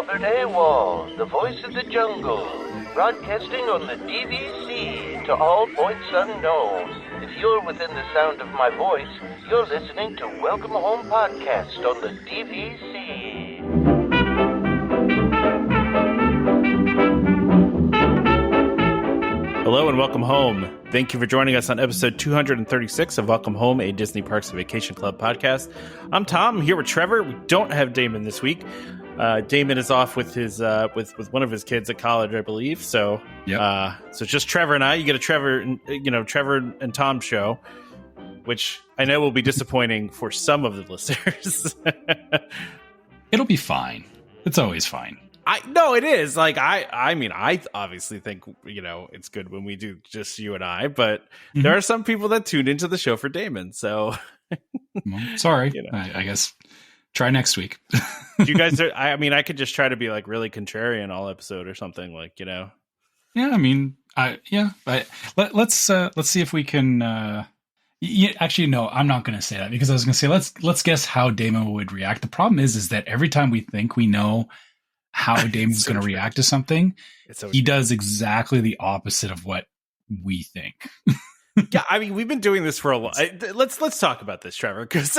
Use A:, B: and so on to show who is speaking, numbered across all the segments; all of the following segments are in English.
A: Albert A. Wall, the voice of the jungle, broadcasting on the DVC to all points unknown. If you're within the sound of my voice, you're listening to Welcome Home Podcast on the DVC.
B: Hello and welcome home. Thank you for joining us on episode 236 of Welcome Home, a Disney Parks and Vacation Club podcast. I'm Tom. I'm here with Trevor. We don't have Damon this week. Damon is off with his with one of his kids at college, I believe. So, so it's just Trevor and I. You get a Trevor and Tom show, which I know will be disappointing for some of the listeners.
C: It'll be fine. It's always fine.
B: No, it is. Like I mean, I obviously think, it's good when we do just you and I, but there are some people that tune into the show for Damon. So
C: well, sorry, I guess try next week.
B: You guys are, I could just try to be like really contrarian all episode or something Yeah,
C: let's see if we can, actually, no, I'm not going to say that because I was going to say, let's guess how Damon would react. The problem is that every time we think we know how Damon's going to react to something, he does exactly the opposite of what we think.
B: Yeah, we've been doing this for a while. Let's talk about this, Trevor, because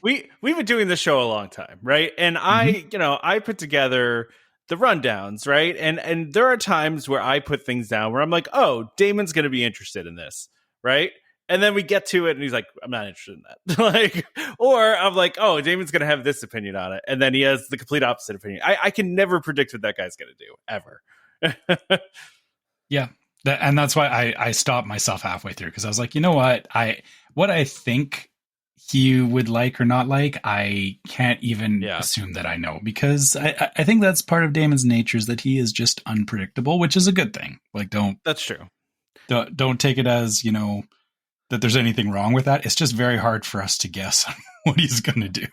B: we've been doing this show a long time, right? And I put together the rundowns, right? And there are times where I put things down where I'm like, oh, Damon's going to be interested in this, right? And then we get to it and he's like, I'm not interested in that. Or I'm like, oh, Damon's going to have this opinion on it. And then he has the complete opposite opinion. I can never predict what that guy's going to do, ever.
C: Yeah. And that's why I stopped myself halfway through, because I was like, you know what? What I think he would like or not like, I can't even assume that I know, because I think that's part of Damon's nature, is that he is just unpredictable, which is a good thing.
B: That's true.
C: Don't take it as, that there's anything wrong with that. It's just very hard for us to guess on what he's going to do.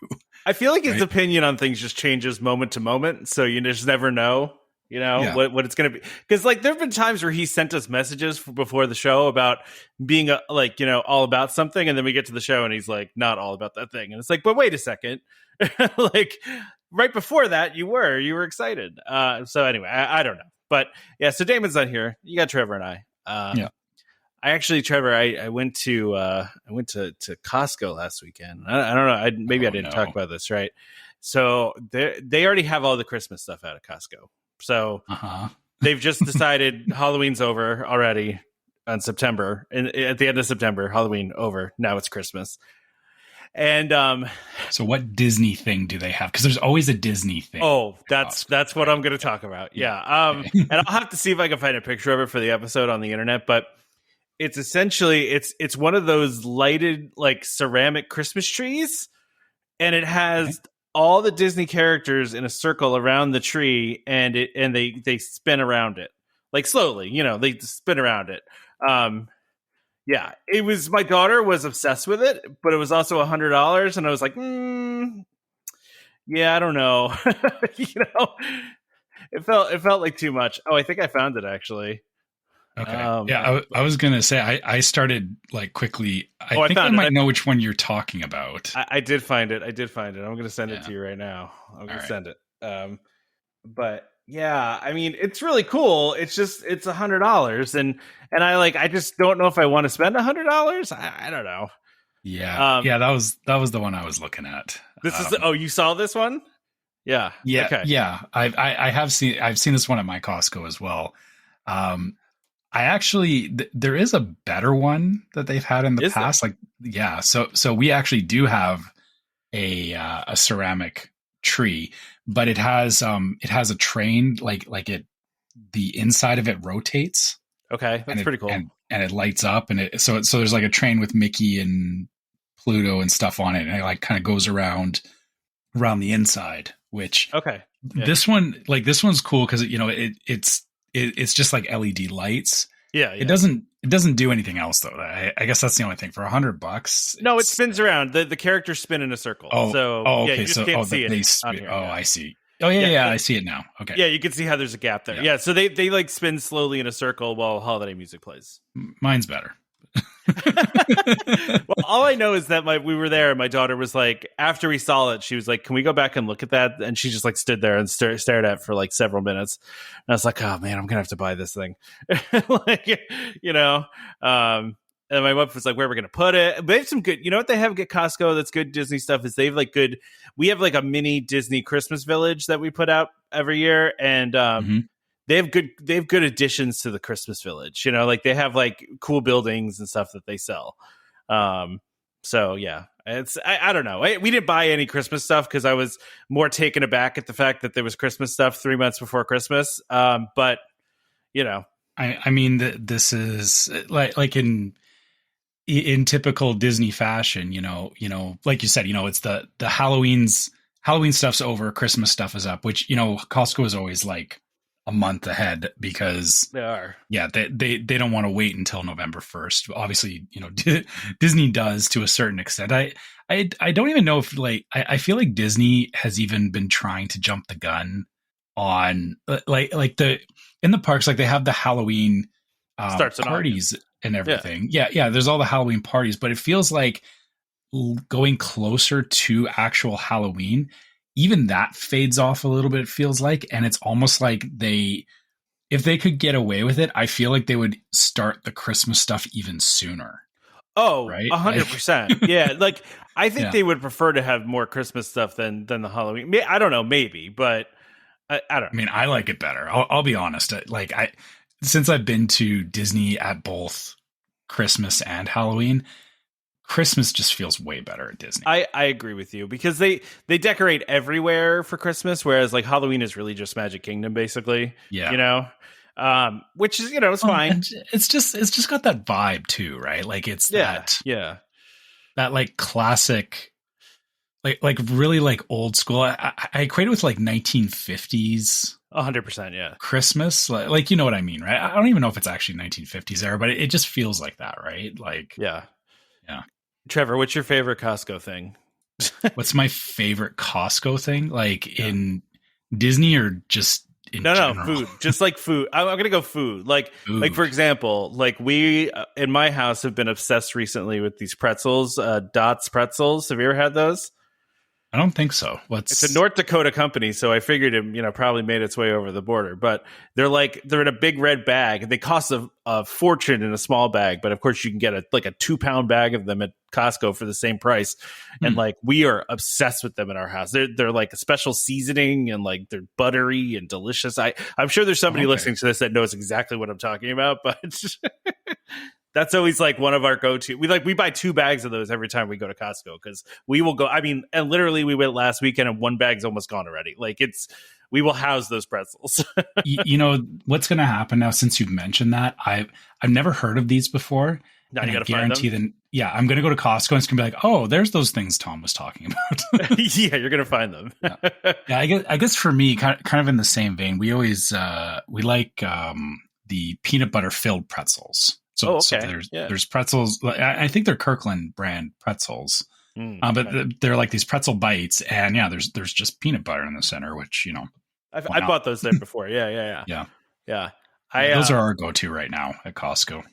C: I
B: feel like his opinion on things just changes moment to moment. So you just never know, what it's going to be. Because there have been times where he sent us messages before the show about being all about something. And then we get to the show and he's like, not all about that thing. And it's like, but wait a second. Right before that, you were excited. So anyway, I don't know. But yeah, so Damon's not here. You got Trevor and I. I actually, Trevor, I went to Costco last weekend. I don't know. Maybe I didn't talk about this, right? So they already have all the Christmas stuff out of Costco. So they've just decided Halloween's over already on September. And at the end of September, Halloween over. Now it's Christmas. And
C: so what Disney thing do they have? Because there's always a Disney thing.
B: Oh, that's what I'm going to talk about. Yeah.
C: Okay.
B: And I'll have to see if I can find a picture of it for the episode on the internet. But it's essentially it's one of those lighted ceramic Christmas trees, and it has all the Disney characters in a circle around the tree, and they spin around it slowly. They spin around it. Yeah, it was. My daughter was obsessed with it, but it was also $100, and I was like, yeah, I don't know. It felt like too much. Oh, I think I found it actually.
C: Okay. I was gonna say I started quickly. I think I might know which one you're talking about.
B: I did find it. I'm gonna send it to you right now. I'm gonna send it. But yeah, it's really cool. It's $100, and I just don't know if I want to spend $100. I don't know.
C: Yeah. That was the one I was looking at.
B: This is. Oh, you saw this one? Yeah.
C: Yeah.
B: Okay.
C: Yeah. I've seen this one at my Costco as well. I actually, there is a better one that they've had in the past. So we actually do have a ceramic tree, but it has a train, the inside of it rotates.
B: Okay. That's pretty cool.
C: And it lights up, and so there's a train with Mickey and Pluto and stuff on it. And it kind of goes around the inside, which this one's cool. Cause it's just like LED lights.
B: Yeah.
C: It doesn't do anything else though. I guess that's the only thing. For $100.
B: No, it spins around. The characters spin in a circle.
C: Okay.
B: You just can't see it.
C: I see. Oh yeah. I see it now. Okay.
B: Yeah, you can see how there's a gap there. Yeah. So they spin slowly in a circle while holiday music plays.
C: Mine's better.
B: Well, all I know is that we were there, and my daughter was like, after we saw it, she was like, "Can we go back and look at that?" And she just like stood there and stared at it for like several minutes. And I was like, "Oh man, I'm gonna have to buy this thing," like, you know. And my wife was like, "Where are we gonna put it?" But they have some good. You know what they have at Costco that's good Disney stuff is they have like good. We have like a mini Disney Christmas village that we put out every year, and they have good additions to the Christmas village. You know, like they have like cool buildings and stuff that they sell. So yeah, I don't know. We didn't buy any Christmas stuff because I was more taken aback at the fact that there was Christmas stuff 3 months before Christmas. But you know,
C: I mean, this is like in typical Disney fashion, you know, like you said, you know, it's the Halloween stuff's over, Christmas stuff is up, which, you know, Costco is always like a month ahead because
B: they are.
C: Yeah, they don't want to wait until November 1st. Obviously, you know, Disney does to a certain extent. I don't even know if like I feel like Disney has even been trying to jump the gun on like in the parks, like they have the Halloween parties and everything. Yeah, there's all the Halloween parties, but it feels like going closer to actual Halloween, even that fades off a little bit, it feels like. And it's almost like if they could get away with it, I feel like they would start the Christmas stuff even sooner.
B: Oh,
C: right?
B: 100%. Yeah. Like, I think they would prefer to have more Christmas stuff than the Halloween. I don't know, maybe, but I don't know.
C: I mean, I like it better. I'll be honest. Like since I've been to Disney at both Christmas and Halloween, Christmas just feels way better at Disney.
B: I agree with you because they decorate everywhere for Christmas, whereas like Halloween is really just Magic Kingdom, basically. Yeah, you know, which is, you know, it's fine.
C: It's just got that vibe too, right? Like it's that like classic, like really like old school. I equate it with like 1950s.
B: 100%, yeah.
C: Christmas, like you know what I mean, right? I don't even know if it's actually 1950s era, but it just feels like that, right? Like
B: yeah.
C: Trevor,
B: what's your favorite Costco thing?
C: What's my favorite Costco thing? Like in Disney or just in general?
B: No, food. Just like food. I'm going to go food. Like for example, like we in my house have been obsessed recently with these pretzels, Dots pretzels. Have you ever had those?
C: I don't think so.
B: It's a North Dakota company, so I figured it, you know, probably made its way over the border. But they're in a big red bag, and they cost a fortune in a small bag. But of course, you can get a 2-pound bag of them at Costco for the same price. And like we are obsessed with them in our house. They're like a special seasoning, and like they're buttery and delicious. I'm sure there's somebody listening to this that knows exactly what I'm talking about, but. That's always like one of our go-to. We buy 2 bags of those every time we go to Costco because we will go. I mean, and literally we went last weekend and 1 bag's almost gone already. Like we will house those pretzels.
C: You know what's going to happen now since you've mentioned that? I've never heard of these before.
B: Now you got to find them.
C: I'm going to go to Costco and it's going to be like, oh, there's those things Tom was talking about.
B: Yeah, you're going to find them.
C: I guess for me, kind of in the same vein, we always we like the peanut butter filled pretzels. So there's pretzels. I think they're Kirkland brand pretzels, but they're like these pretzel bites, and there's just peanut butter in the center, which, you know,
B: I bought those there before. Yeah.
C: Those are our go-to right now at Costco.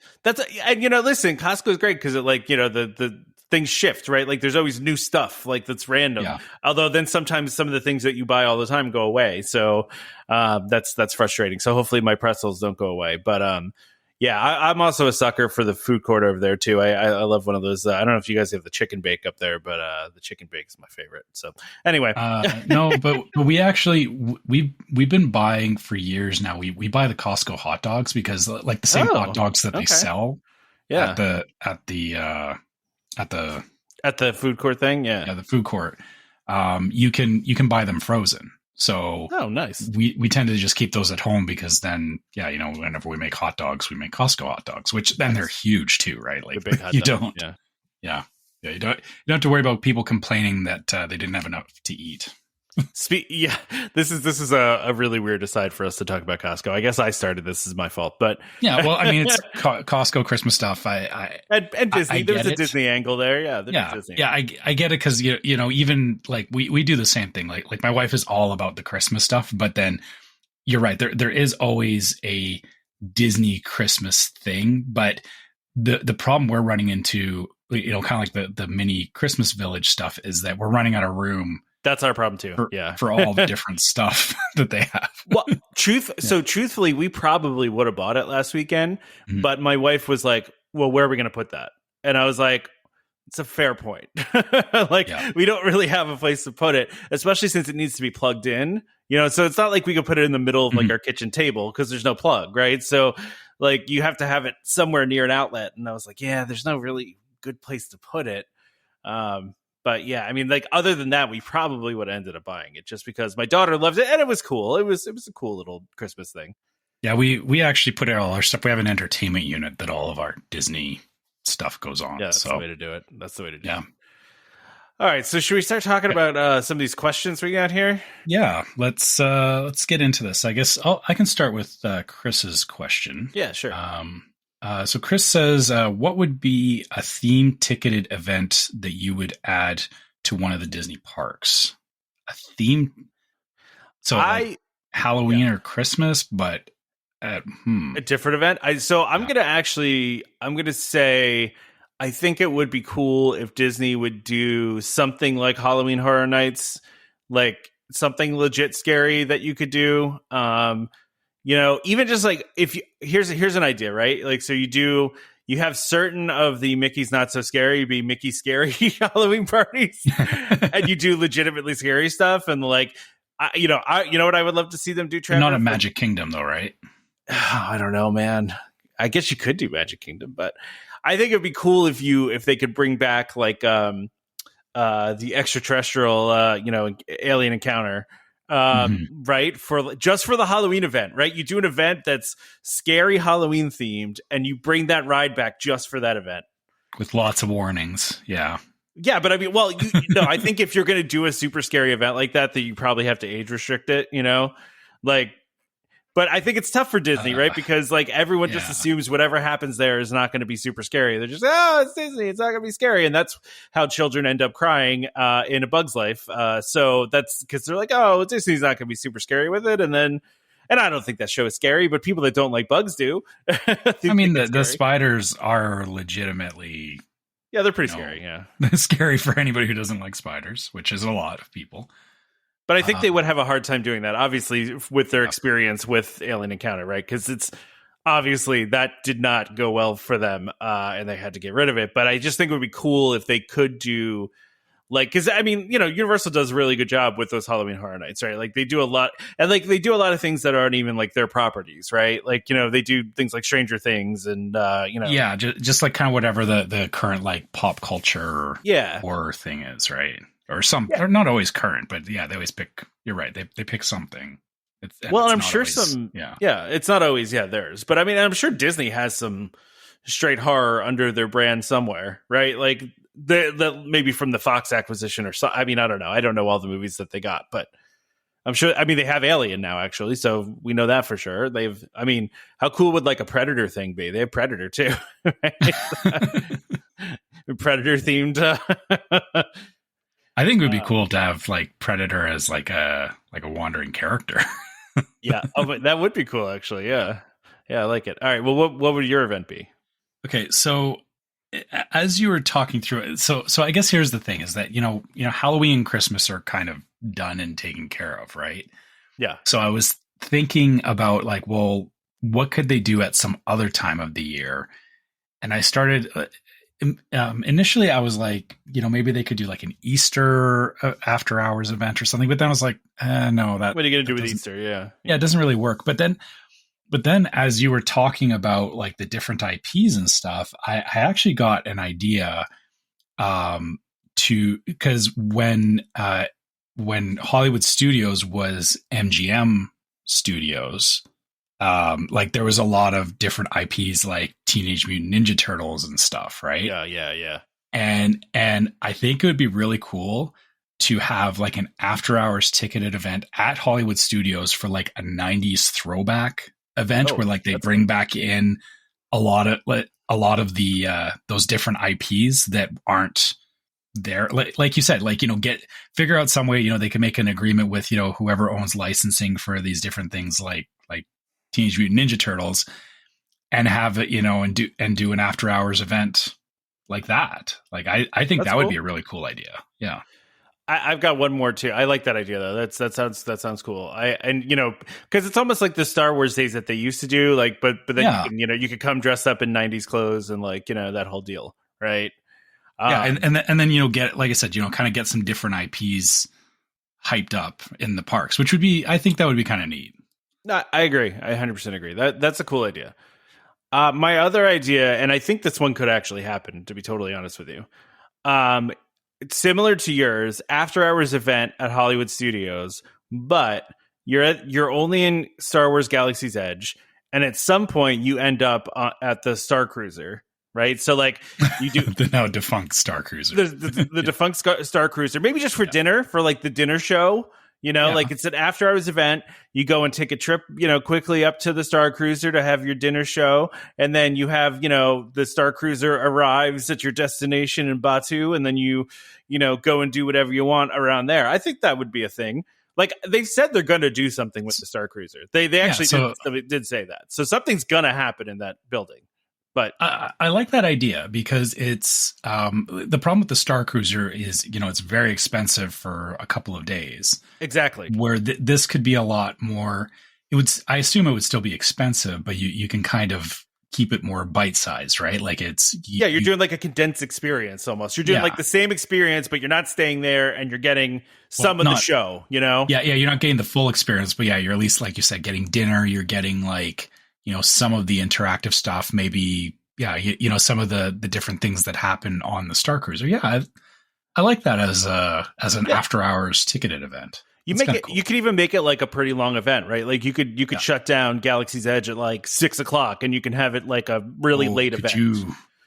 B: And you know, listen, Costco is great because it, like, you know, the things shift, right? Like there's always new stuff like that's random. Yeah. Although then sometimes some of the things that you buy all the time go away, so that's frustrating. So hopefully my pretzels don't go away, but yeah, I'm also a sucker for the food court over there too. I love one of those. I don't know if you guys have the chicken bake up there, but the chicken bake is my favorite. So anyway,
C: no, but we actually we've been buying for years now. We buy the Costco hot dogs because like the same hot dogs that they sell at the
B: food court thing.
C: Yeah, the food court. You can buy them frozen. So
B: nice.
C: We tend to just keep those at home because then, you know, whenever we make hot dogs, we make Costco hot dogs, which then they're huge too, right? Like
B: big hot
C: you
B: dog.
C: don't, you don't have to worry about people complaining that they didn't have enough to eat.
B: This is a really weird aside for us to talk about Costco. I guess I started this, is my fault, but
C: yeah, well, I mean, it's Costco Christmas stuff.
B: And Disney. There's a Disney angle there. Yeah,
C: I get it because you know, even like we do the same thing. Like my wife is all about the Christmas stuff, but then you're right. There is always a Disney Christmas thing, but the problem we're running into, kind of like the mini Christmas village stuff, is that we're running out of room.
B: That's our problem too.
C: For all the different stuff that they have.
B: Well, truthfully, we probably would have bought it last weekend, but my wife was like, well, where are we going to put that? And I was like, it's a fair point. We don't really have a place to put it, especially since it needs to be plugged in, so it's not like we could put it in the middle of like our kitchen table because there's no plug, right? So like you have to have it somewhere near an outlet. And I was like, yeah, there's no really good place to put it. But yeah, I mean, like other than that, we probably would have ended up buying it just because my daughter loved it and it was cool. It was a cool little Christmas thing.
C: Yeah, we actually put all our stuff. We have an entertainment unit that all of our Disney stuff goes on.
B: Yeah, that's the way to do it. That's the way to do it. All right, so should we start talking about some of these questions we got here?
C: Yeah, let's get into this. I guess I can start with Chris's question.
B: Yeah, sure.
C: So Chris says, what would be a theme ticketed event that you would add to one of the Disney parks? A theme? So Halloween or Christmas, but a
B: different event. I'm going to say, I think it would be cool if Disney would do something like Halloween Horror Nights, like something legit scary that you could do. Even just like here's an idea, right? Like, so you have certain of the Mickey's Not So Scary be Mickey Scary Halloween parties, and you do legitimately scary stuff. And like, what I would love to see them do.
C: Not a Magic Kingdom though, right?
B: I don't know, man. I guess you could do Magic Kingdom, but I think it'd be cool if they could bring back like the extraterrestrial, alien encounter. Right, for the Halloween event, right? You do an event that's scary Halloween themed and you bring that ride back just for that event
C: with lots of warnings. Yeah,
B: but I mean, I think if you're going to do a super scary event like that you probably have to age restrict it, but I think it's tough for Disney, right? Because like everyone just assumes whatever happens there is not going to be super scary. They're just, it's Disney, it's not going to be scary. And that's how children end up crying in A Bug's Life. So that's because they're like, oh, Disney's not going to be super scary with it. And I don't think that show is scary, but people that don't like bugs do.
C: I mean, the spiders are legitimately...
B: Yeah, they're pretty scary, yeah.
C: Scary for anybody who doesn't like spiders, which is a lot of people.
B: But I think they would have a hard time doing that, obviously, with their experience with Alien Encounter, right? Because it's obviously that did not go well for them, and they had to get rid of it. But I just think it would be cool if they could do, like, because I mean, Universal does a really good job with those Halloween Horror Nights, right? Like they do a lot, and like they do a lot of things that aren't even like their properties, right? Like they do things like Stranger Things, and
C: yeah, just like kind of whatever the current like pop culture horror thing is, right? Or some, they're not always current, but yeah, they always pick. You're right. They pick something.
B: I'm sure always, it's not always theirs, but I mean, I'm sure Disney has some straight horror under their brand somewhere, right? Like the maybe from the Fox acquisition or so. I mean, I don't know. I don't know all the movies that they got, but I'm sure. I mean, they have Alien now, actually, so we know that for sure. I mean, how cool would like a Predator thing be? They have Predator too, right? Predator themed.
C: I think it would be cool to have like Predator as like a wandering character.
B: Yeah, but that would be cool, actually. Yeah, I like it. All right, well, what would your event be?
C: Okay, so as you were talking through it, so I guess here's the thing: is that Halloween and Christmas are kind of done and taken care of, right?
B: Yeah.
C: So I was thinking about like, well, what could they do at some other time of the year? And I started. Initially I was like, maybe they could do like an Easter after hours event or something, but then I was like, no, that.
B: What are you going to do with Easter? Yeah,
C: it doesn't really work. But then as you were talking about like the different IPs and stuff, I actually got an idea because when Hollywood Studios was MGM Studios, like there was a lot of different IPs like Teenage Mutant Ninja Turtles and stuff, right?
B: Yeah.
C: And I think it would be really cool to have like an after hours ticketed event at Hollywood Studios for like a 90s throwback event where like they bring back in a lot of the those different IPs that aren't there. Like you said, like, figure out some way, they can make an agreement with, whoever owns licensing for these different things like Teenage Mutant Ninja Turtles, and have it, and do an after hours event like that. Like I think that would be a really cool idea. Yeah.
B: I've got one more too. I like that idea though. That sounds cool. Because it's almost like the Star Wars days that they used to do. Like, but then you could come dressed up in 90s clothes and like that whole deal, right?
C: And then get, like I said, kind of get some different IPs hyped up in the parks, which would be, I think that would be kind of neat.
B: No, I agree. I 100% agree. That's a cool idea. My other idea, and I think this one could actually happen, to be totally honest with you. It's similar to yours, after hours event at Hollywood Studios, but you're only in Star Wars Galaxy's Edge, and at some point you end up at the Star Cruiser, right? So like you do
C: the now defunct Star Cruiser,
B: the defunct Star Cruiser, maybe just for dinner, for like the dinner show. Like it's an after hours event. You go and take a trip, quickly up to the Star Cruiser to have your dinner show. And then you have, the Star Cruiser arrives at your destination in Batu. And then you go and do whatever you want around there. I think that would be a thing. Like they've said they're going to do something with the Star Cruiser. They actually did say that. So something's going to happen in that building. But
C: I like that idea because it's the problem with the Star Cruiser is, it's very expensive for a couple of days.
B: Exactly.
C: Where this could be a lot more. I assume it would still be expensive, but you can kind of keep it more bite sized, right? Like you're
B: doing like a condensed experience almost. You're doing like the same experience, but you're not staying there and you're getting some of the show, Yeah,
C: you're not getting the full experience, but you're at least, like you said, getting dinner. You're getting like, some of the interactive stuff, maybe, some of the different things that happen on the Star Cruiser. Yeah, I like that as an after hours ticketed event.
B: You could even make it like a pretty long event, right? Like you could shut down Galaxy's Edge at like 6:00 and you can have it like a really late event.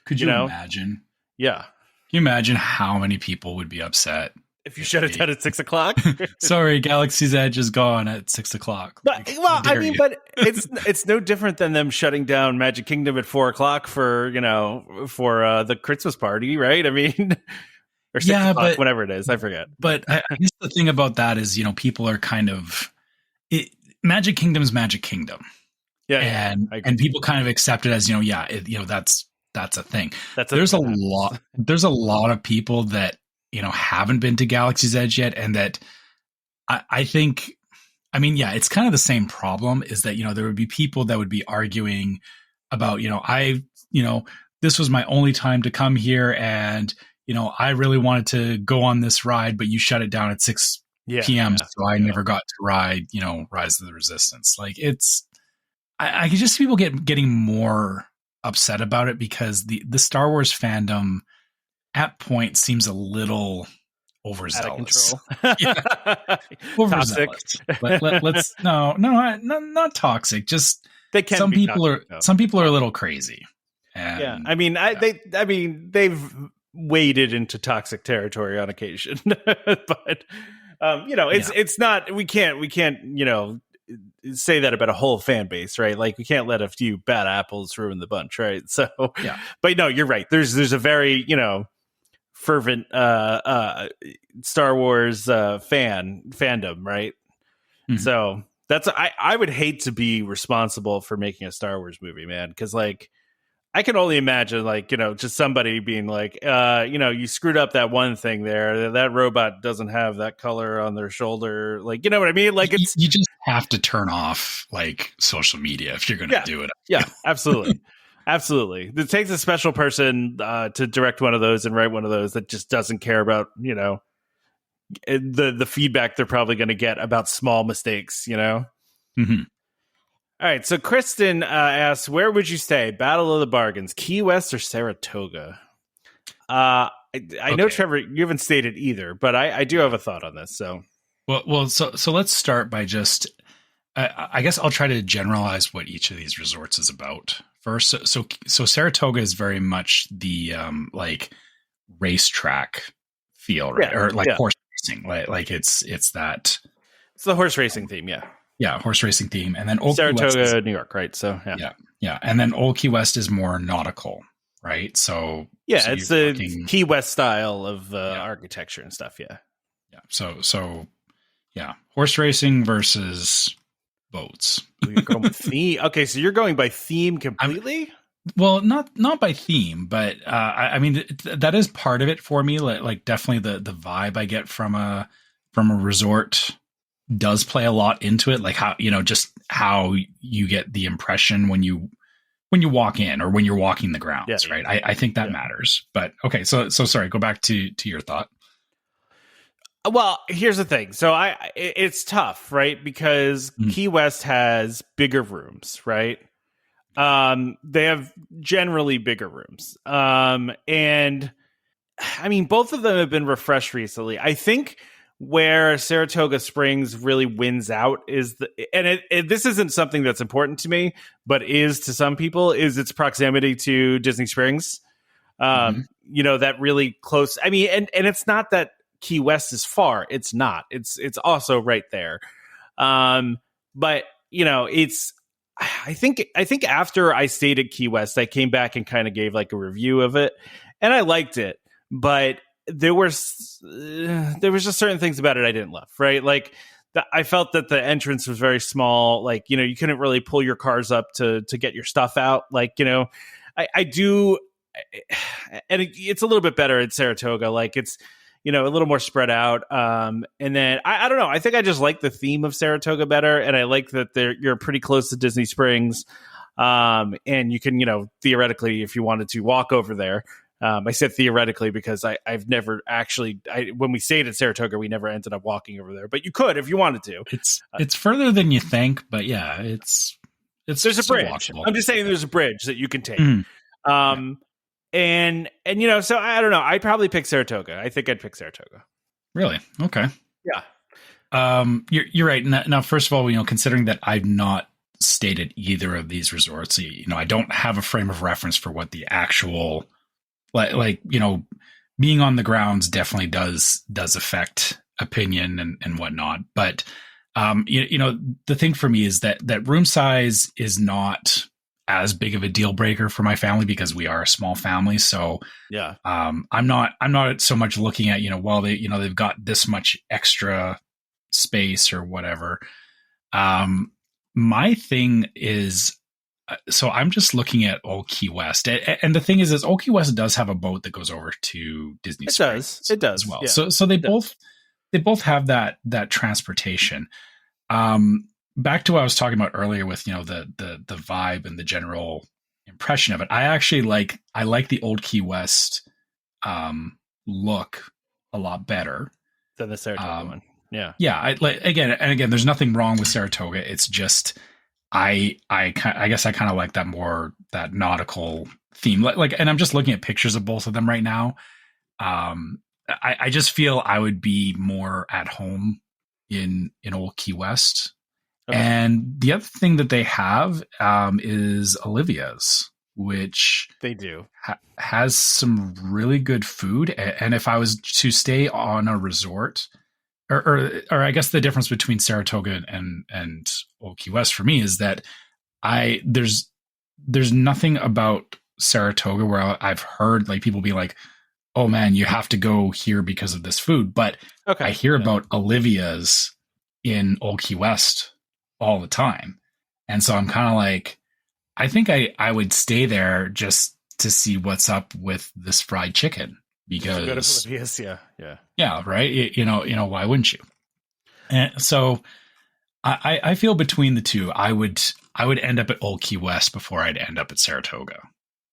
C: Could you imagine?
B: Yeah.
C: Can you imagine how many people would be upset?
B: If you shut it down at 6:00,
C: sorry, Galaxy's Edge is gone at 6:00.
B: But but it's no different than them shutting down Magic Kingdom at 4:00 for the Christmas party, right? I mean, or 6:00, whatever it is, I forget.
C: But I guess the thing about that is, people are kind of Magic Kingdom is Magic Kingdom, and people kind of accept it as that's a thing. There's a lot of people that haven't been to Galaxy's Edge yet. And that I think, it's kind of the same problem is that, there would be people that would be arguing about, this was my only time to come here. And, I really wanted to go on this ride, but you shut it down at 6 PM. So I never got to ride, Rise of the Resistance. Like I could just see people getting more upset about it because the Star Wars fandom at point seems a little overzealous.
B: Out of control.
C: Overzealous. Let's not toxic. Just
B: they can.
C: Some people are a little crazy. And,
B: they've waded into toxic territory on occasion, but it's not. We can't say that about a whole fan base, right? Like we can't let a few bad apples ruin the bunch, right? So, but no, you're right. There's a very fervent Star Wars fandom, right? Mm-hmm. So that's I would hate to be responsible for making a Star Wars movie, man, because like I can only imagine just somebody being like, you screwed up that one thing there. That robot doesn't have that color on their shoulder. Like, you know what I mean? Like
C: you just have to turn off like social media if you're going to do it.
B: Yeah, absolutely. Absolutely. It takes a special person to direct one of those and write one of those that just doesn't care about, the feedback they're probably going to get about small mistakes,
C: Mm-hmm.
B: All right. So Kristen asks, where would you stay? Battle of the Bargains, Key West or Saratoga? I know, Trevor, you haven't stated either, but I do have a thought on this. So,
C: so let's start by just, I guess I'll try to generalize what each of these resorts is about first. So Saratoga is very much the racetrack feel, right? Or horse racing, like it's that.
B: It's the horse racing theme, yeah.
C: Yeah, horse racing theme, and then Old
B: Saratoga,
C: Key West
B: New York, right? So
C: yeah, and then Old Key West is more nautical, right? So
B: it's the Key West style of architecture and stuff, yeah.
C: So horse racing versus boats.
B: You're going with theme. Okay, so you're going by theme completely?
C: Well, not by theme, but I mean that is part of it for me. Like definitely the vibe I get from a resort does play a lot into it. Like how, just how you get the impression when you walk in or when you're walking the grounds, right? I think that matters. But okay, so sorry, go back to your thought.
B: Well, here's the thing. So it's tough, right? Because Key West has bigger rooms, right? They have generally bigger rooms. And I mean, both of them have been refreshed recently. I think where Saratoga Springs really wins out is this isn't something that's important to me, but is to some people, is its proximity to Disney Springs. That really close. I mean, and it's not that Key West is far. It's not. It's also right there. But I think after I stayed at Key West, I came back and kind of gave like a review of it, and I liked it, but there was just certain things about it I didn't love, right? Like I felt that the entrance was very small. Like, you couldn't really pull your cars up to get your stuff out. Like, I do. And it's a little bit better at Saratoga. Like it's, a little more spread out. And then I don't know. I think I just like the theme of Saratoga better. And I like that you're pretty close to Disney Springs. And you can, theoretically, if you wanted to walk over there. I said theoretically because I've never actually, when we stayed at Saratoga, we never ended up walking over there, but you could if you wanted to.
C: It's further than you think, but yeah,
B: there's a bridge. Walkable. I'm just saying there's a bridge that you can take. And so I don't know. I'd probably pick Saratoga. I think I'd pick Saratoga.
C: Really? Okay.
B: Yeah.
C: You're right. Now, first of all, considering that I've not stayed at either of these resorts, I don't have a frame of reference for what the actual being on the grounds definitely does affect opinion and whatnot. But, the thing for me is that room size is not as big of a deal breaker for my family because we are a small family. So
B: yeah,
C: I'm not so much looking at, they've got this much extra space or whatever. My thing is, so I'm just looking at Old Key West, and the thing is Old Key West does have a boat that goes over to Disney Springs.
B: It does
C: as well.
B: Yeah.
C: So they both have that transportation. Back to what I was talking about earlier with the vibe and the general impression of it. I actually like the Old Key West look a lot better
B: than the Saratoga one. Yeah,
C: yeah. Again, there's nothing wrong with Saratoga. It's just. I guess I kind of like that nautical theme. And I'm just looking at pictures of both of them right now. I just feel I would be more at home in Old Key West. Okay. And the other thing that they have is Olivia's, which
B: they do
C: has some really good food. And if I was to stay on a resort. Or I guess the difference between Saratoga and Old Key West for me is that there's nothing about Saratoga where I've heard like people be like, oh man, you have to go here because of this food. But I hear about Olivia's in Old Key West all the time. And so I'm kind of like, I think I would stay there just to see what's up with this fried chicken. Because yeah, right. Why wouldn't you? And so I feel between the two, I would end up at Old Key West before I'd end up at Saratoga.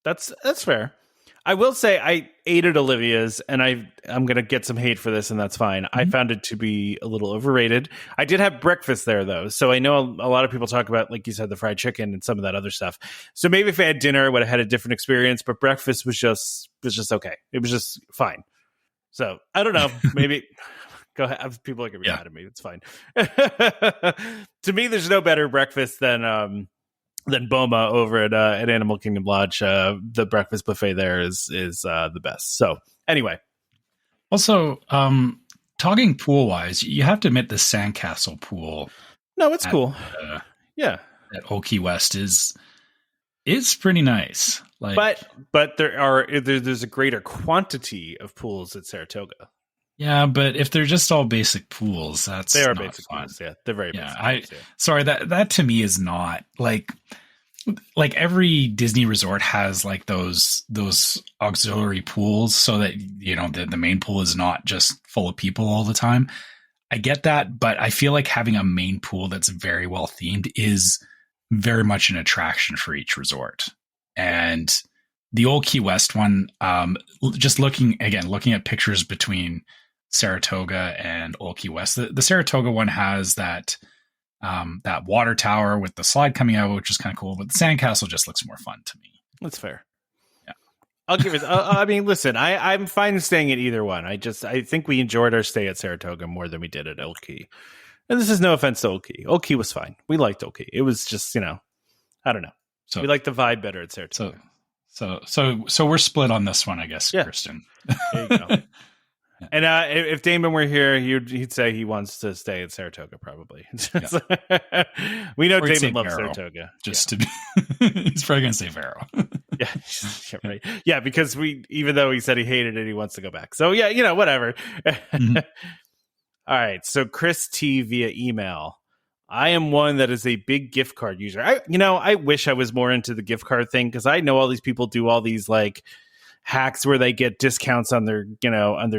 B: That's fair. I will say I ate at Olivia's, and I'm going to get some hate for this, and that's fine. Mm-hmm. I found it to be a little overrated. I did have breakfast there, though, so I know a lot of people talk about, like you said, the fried chicken and some of that other stuff. So maybe if I had dinner, I would have had a different experience, but breakfast was just okay. It was just fine. So I don't know. Maybe go ahead. People are going to be mad at me. It's fine. To me, there's no better breakfast than Boma over at Animal Kingdom Lodge. The breakfast buffet there is the best. So anyway,
C: also talking pool wise, you have to admit the Sandcastle pool.
B: No, it's cool.
C: At Old Key West it's pretty nice.
B: Like, but there's a greater quantity of pools at Saratoga.
C: Yeah, but if they're just all basic pools, that's
B: they are
C: not
B: basic
C: fun.
B: pools. Yeah, they're very
C: Yeah,
B: basic pools,
C: sorry, that to me is not like every Disney resort has like those auxiliary pools so that the main pool is not just full of people all the time. I get that, but I feel like having a main pool that's very well themed is very much an attraction for each resort. And the old Key West one, just looking at pictures between Saratoga and Old Key West, the Saratoga one has that water tower with the slide coming out, which is kind of cool. But the sandcastle just looks more fun to me.
B: That's fair.
C: Yeah,
B: I'll give it. I mean, listen, I'm fine staying at either one. I think we enjoyed our stay at Saratoga more than we did at Old Key. And this is no offense to Old Key. Old Key was fine. We liked Old Key. It was just, I don't know. So we like the vibe better at Saratoga.
C: So we're split on this one, I guess, yeah. Kristen.
B: There you go. And if Damon were here, he'd say he wants to stay at Saratoga, probably. Yeah. We know Damon loves Saratoga.
C: To be, he's probably going to say Vero.
B: Yeah, right. Yeah, because even though he said he hated it, he wants to go back. So yeah, whatever. Mm-hmm. All right. So Chris T via email. I am one that is a big gift card user. I wish I was more into the gift card thing because I know all these people do all these like hacks where they get discounts on their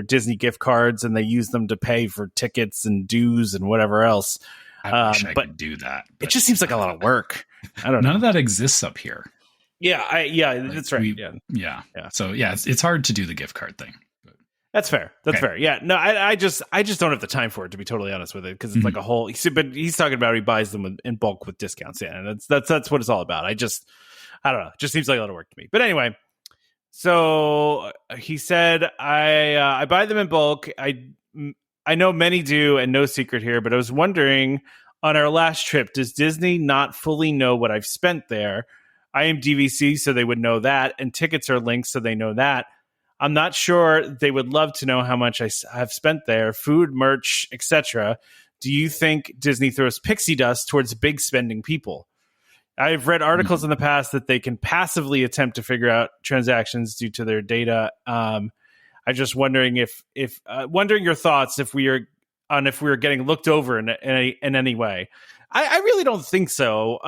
B: Disney gift cards and they use them to pay for tickets and dues and whatever else.
C: I wish I could do that.
B: It just seems like a lot of work. I don't know.
C: None of that exists up here.
B: Yeah, that's right.
C: Yeah. So it's hard to do the gift card thing.
B: That's fair. That's fair. Yeah. No, I just don't have the time for it, to be totally honest with it, because it's like a whole. But he's talking about he buys them in bulk with discounts. Yeah, and that's what it's all about. I don't know. It just seems like a lot of work to me. But anyway, so he said I buy them in bulk. I know many do, and no secret here. But I was wondering, on our last trip, does Disney not fully know what I've spent there? I am DVC, so they would know that, and tickets are linked, so they know that. I'm not sure they would love to know how much I have spent there, food, merch, etc. Do you think Disney throws pixie dust towards big spending people? I've read articles in the past that they can passively attempt to figure out transactions due to their data. I'm just wondering wondering your thoughts if we are getting looked over in any way. I really don't think so.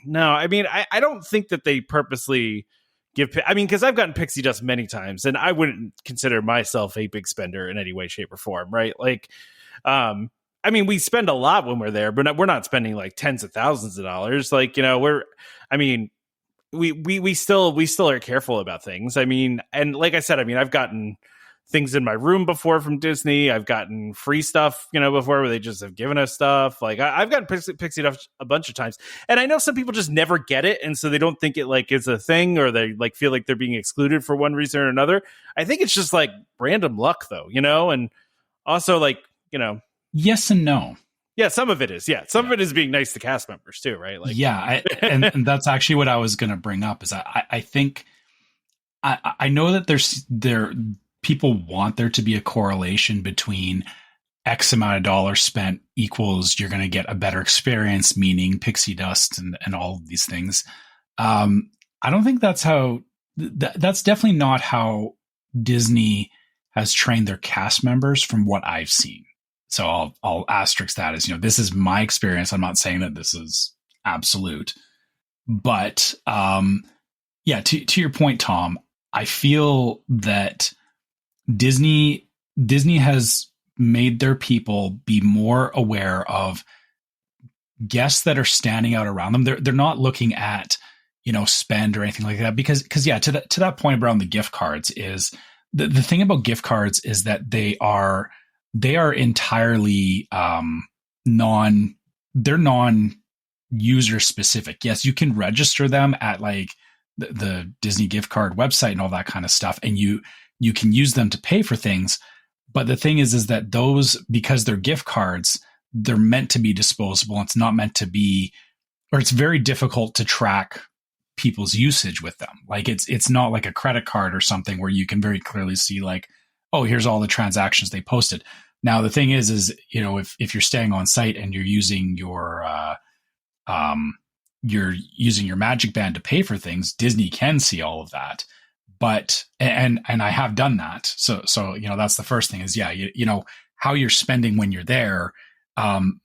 B: No, I mean, I don't think that they purposely because I've gotten pixie dust many times, and I wouldn't consider myself a big spender in any way, shape, or form, right? Like, we spend a lot when we're there, but we're not spending like tens of thousands of dollars. Like, we still are careful about things. I mean, and like I said, I've gotten things in my room before from Disney. I've gotten free stuff, before where they just have given us stuff. Like I've gotten pixie dust a bunch of times, and I know some people just never get it, and so they don't think it like is a thing, or they like feel like they're being excluded for one reason or another. I think it's just like random luck, though, and also like
C: yes and no.
B: Yeah, some of it is. Yeah, some of it is being nice to cast members too, right? Like,
C: yeah, and that's actually what I was going to bring up. Is I think I know that there. People want there to be a correlation between X amount of dollars spent equals you're going to get a better experience, meaning pixie dust and all of these things. I don't think that's how. That's definitely not how Disney has trained their cast members, from what I've seen. So I'll asterisk that as this is my experience. I'm not saying that this is absolute, but yeah. To your point, Tom, I feel that Disney has made their people be more aware of guests that are standing out around them. They're not looking at, spend or anything like that, because yeah, to that point around the gift cards is the thing about gift cards is that they are entirely non-user specific. Yes, you can register them at like the Disney gift card website and all that kind of stuff, and you can use them to pay for things. But the thing is that those, because they're gift cards, they're meant to be disposable. It's not meant to be, or it's very difficult to track people's usage with them. Like it's not like a credit card or something where you can very clearly see like, oh, here's all the transactions they posted. Now, the thing is, if you're staying on site and you're using your Magic Band to pay for things, Disney can see all of that. But and I have done that. So that's the first thing is, how you're spending when you're there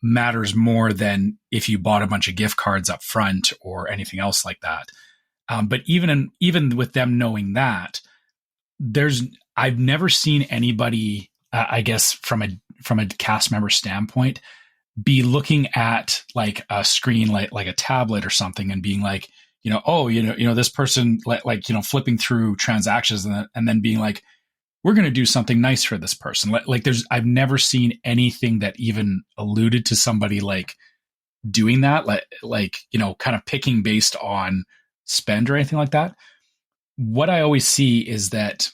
C: matters more than if you bought a bunch of gift cards up front or anything else like that. But even with them knowing that, I've never seen anybody, I guess from a cast member standpoint, be looking at like a screen, like a tablet or something, and being like, this person flipping through transactions and then being like, we're going to do something nice for this person. I've never seen anything that even alluded to somebody like doing that, kind of picking based on spend or anything like that. What I always see is that,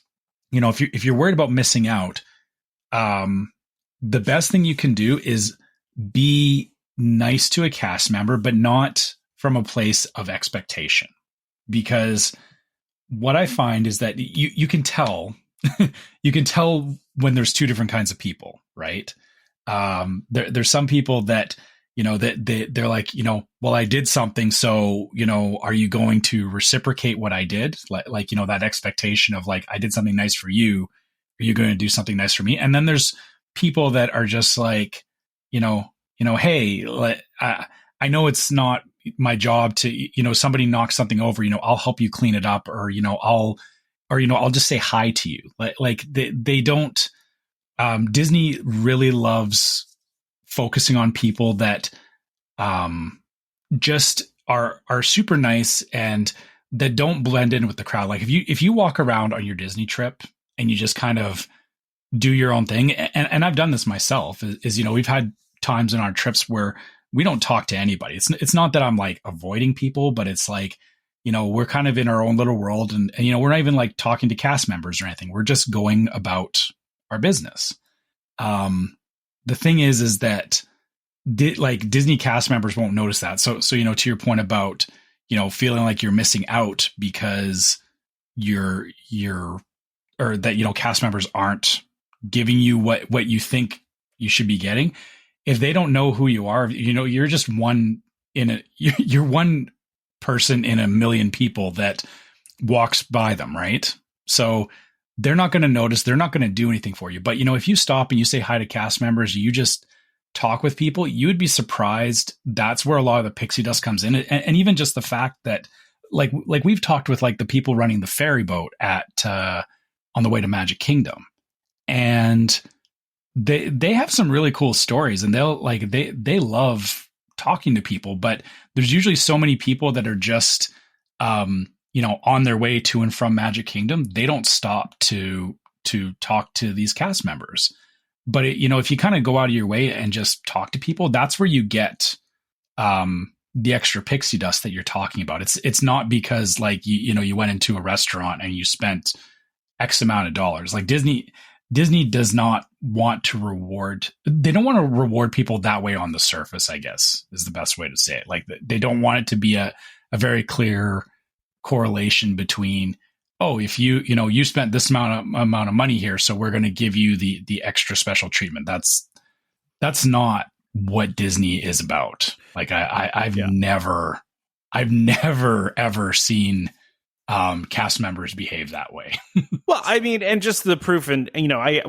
C: if you're worried about missing out, the best thing you can do is be nice to a cast member, but not from a place of expectation. Because what I find is that you can tell, you can tell when there's two different kinds of people, right? There's some people that, they're like, well, I did something. So, are you going to reciprocate what I did? That expectation of like, I did something nice for you. Are you going to do something nice for me? And then there's people that are just like, hey, I know it's not my job to, somebody knocks something over, I'll help you clean it up, or, I'll just say hi to you. They don't, Disney really loves focusing on people that, just are super nice and that don't blend in with the crowd. Like if you walk around on your Disney trip and you just kind of do your own thing, and I've done this myself, is we've had times in our trips where we don't talk to anybody. It's not that I'm like avoiding people, but it's like, we're kind of in our own little world, and we're not even like talking to cast members or anything. We're just going about our business. The thing is that Disney cast members won't notice that. So to your point about feeling like you're missing out because cast members aren't giving you what you think you should be getting. If they don't know who you are, you're just you're one person in a million people that walks by them, right? So they're not going to notice, they're not going to do anything for you. But if you stop and you say hi to cast members, you just talk with people, you would be surprised. That's where a lot of the pixie dust comes in. And even just the fact that like we've talked with like the people running the ferry boat at on the way to Magic Kingdom, and they have some really cool stories, and they love talking to people, but there's usually so many people that are just on their way to and from Magic Kingdom. They don't stop to talk to these cast members. But if you kind of go out of your way and just talk to people, that's where you get the extra pixie dust that you're talking about. It's not because like you went into a restaurant and you spent X amount of dollars. Like Disney does not want to reward. They don't want to reward people that way on the surface, I guess, is the best way to say it. Like they don't want it to be a very clear correlation between, if you spent this amount of money here, so we're going to give you the extra special treatment. That's not what Disney is about. Like I've never ever seen cast members behave that way.
B: Well, I mean, and just the proof, and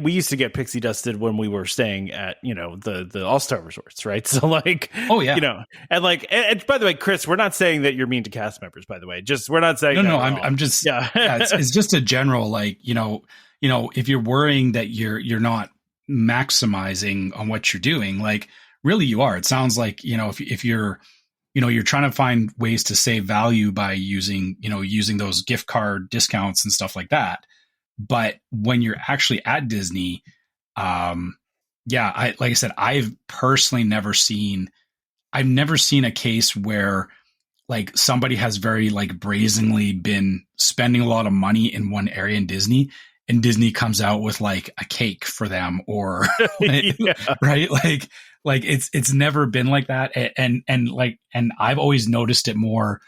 B: we used to get pixie dusted when we were staying at the All-Star resorts, right? So like, and by the way, Chris, we're not saying that you're mean to cast members, by the way. We're not saying
C: no. I'm just it's just a general like if you're worrying that you're not maximizing on what you're doing, like really you are. It sounds like if you're you're trying to find ways to save value by using those gift card discounts and stuff like that. But when you're actually at Disney, like I said, I've personally never seen a case where like somebody has very like brazenly been spending a lot of money in one area in Disney, and Disney comes out with like a cake for them or right? Like it's never been like that. And I've always noticed it more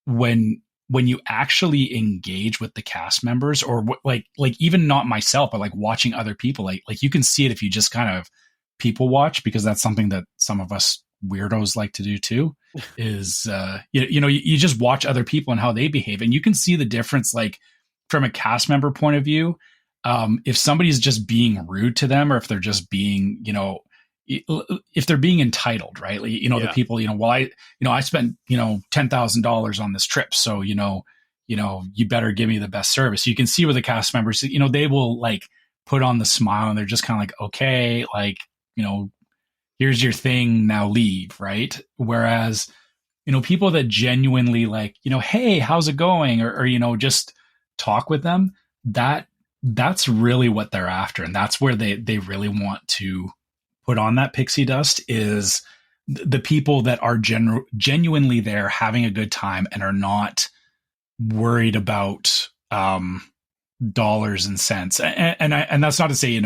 C: when you actually engage with the cast members, or like even not myself, but like watching other people, like you can see it if you just kind of people watch, because that's something that some of us weirdos like to do too, is, you just watch other people and how they behave. And you can see the difference, like from a cast member point of view, if somebody's just being rude to them, or if they're just being, if they're being entitled, right? The people, I spent, $10,000 on this trip. So, you better give me the best service. You can see where the cast members, they will like put on the smile and they're just kind of like, okay, like, here's your thing, now leave. Right. Whereas, people that genuinely like, hey, how's it going? Or just talk with them, that's really what they're after. And that's where they really want to put on that pixie dust, is the people that are genuinely there having a good time and are not worried about dollars and cents. And that's not to say,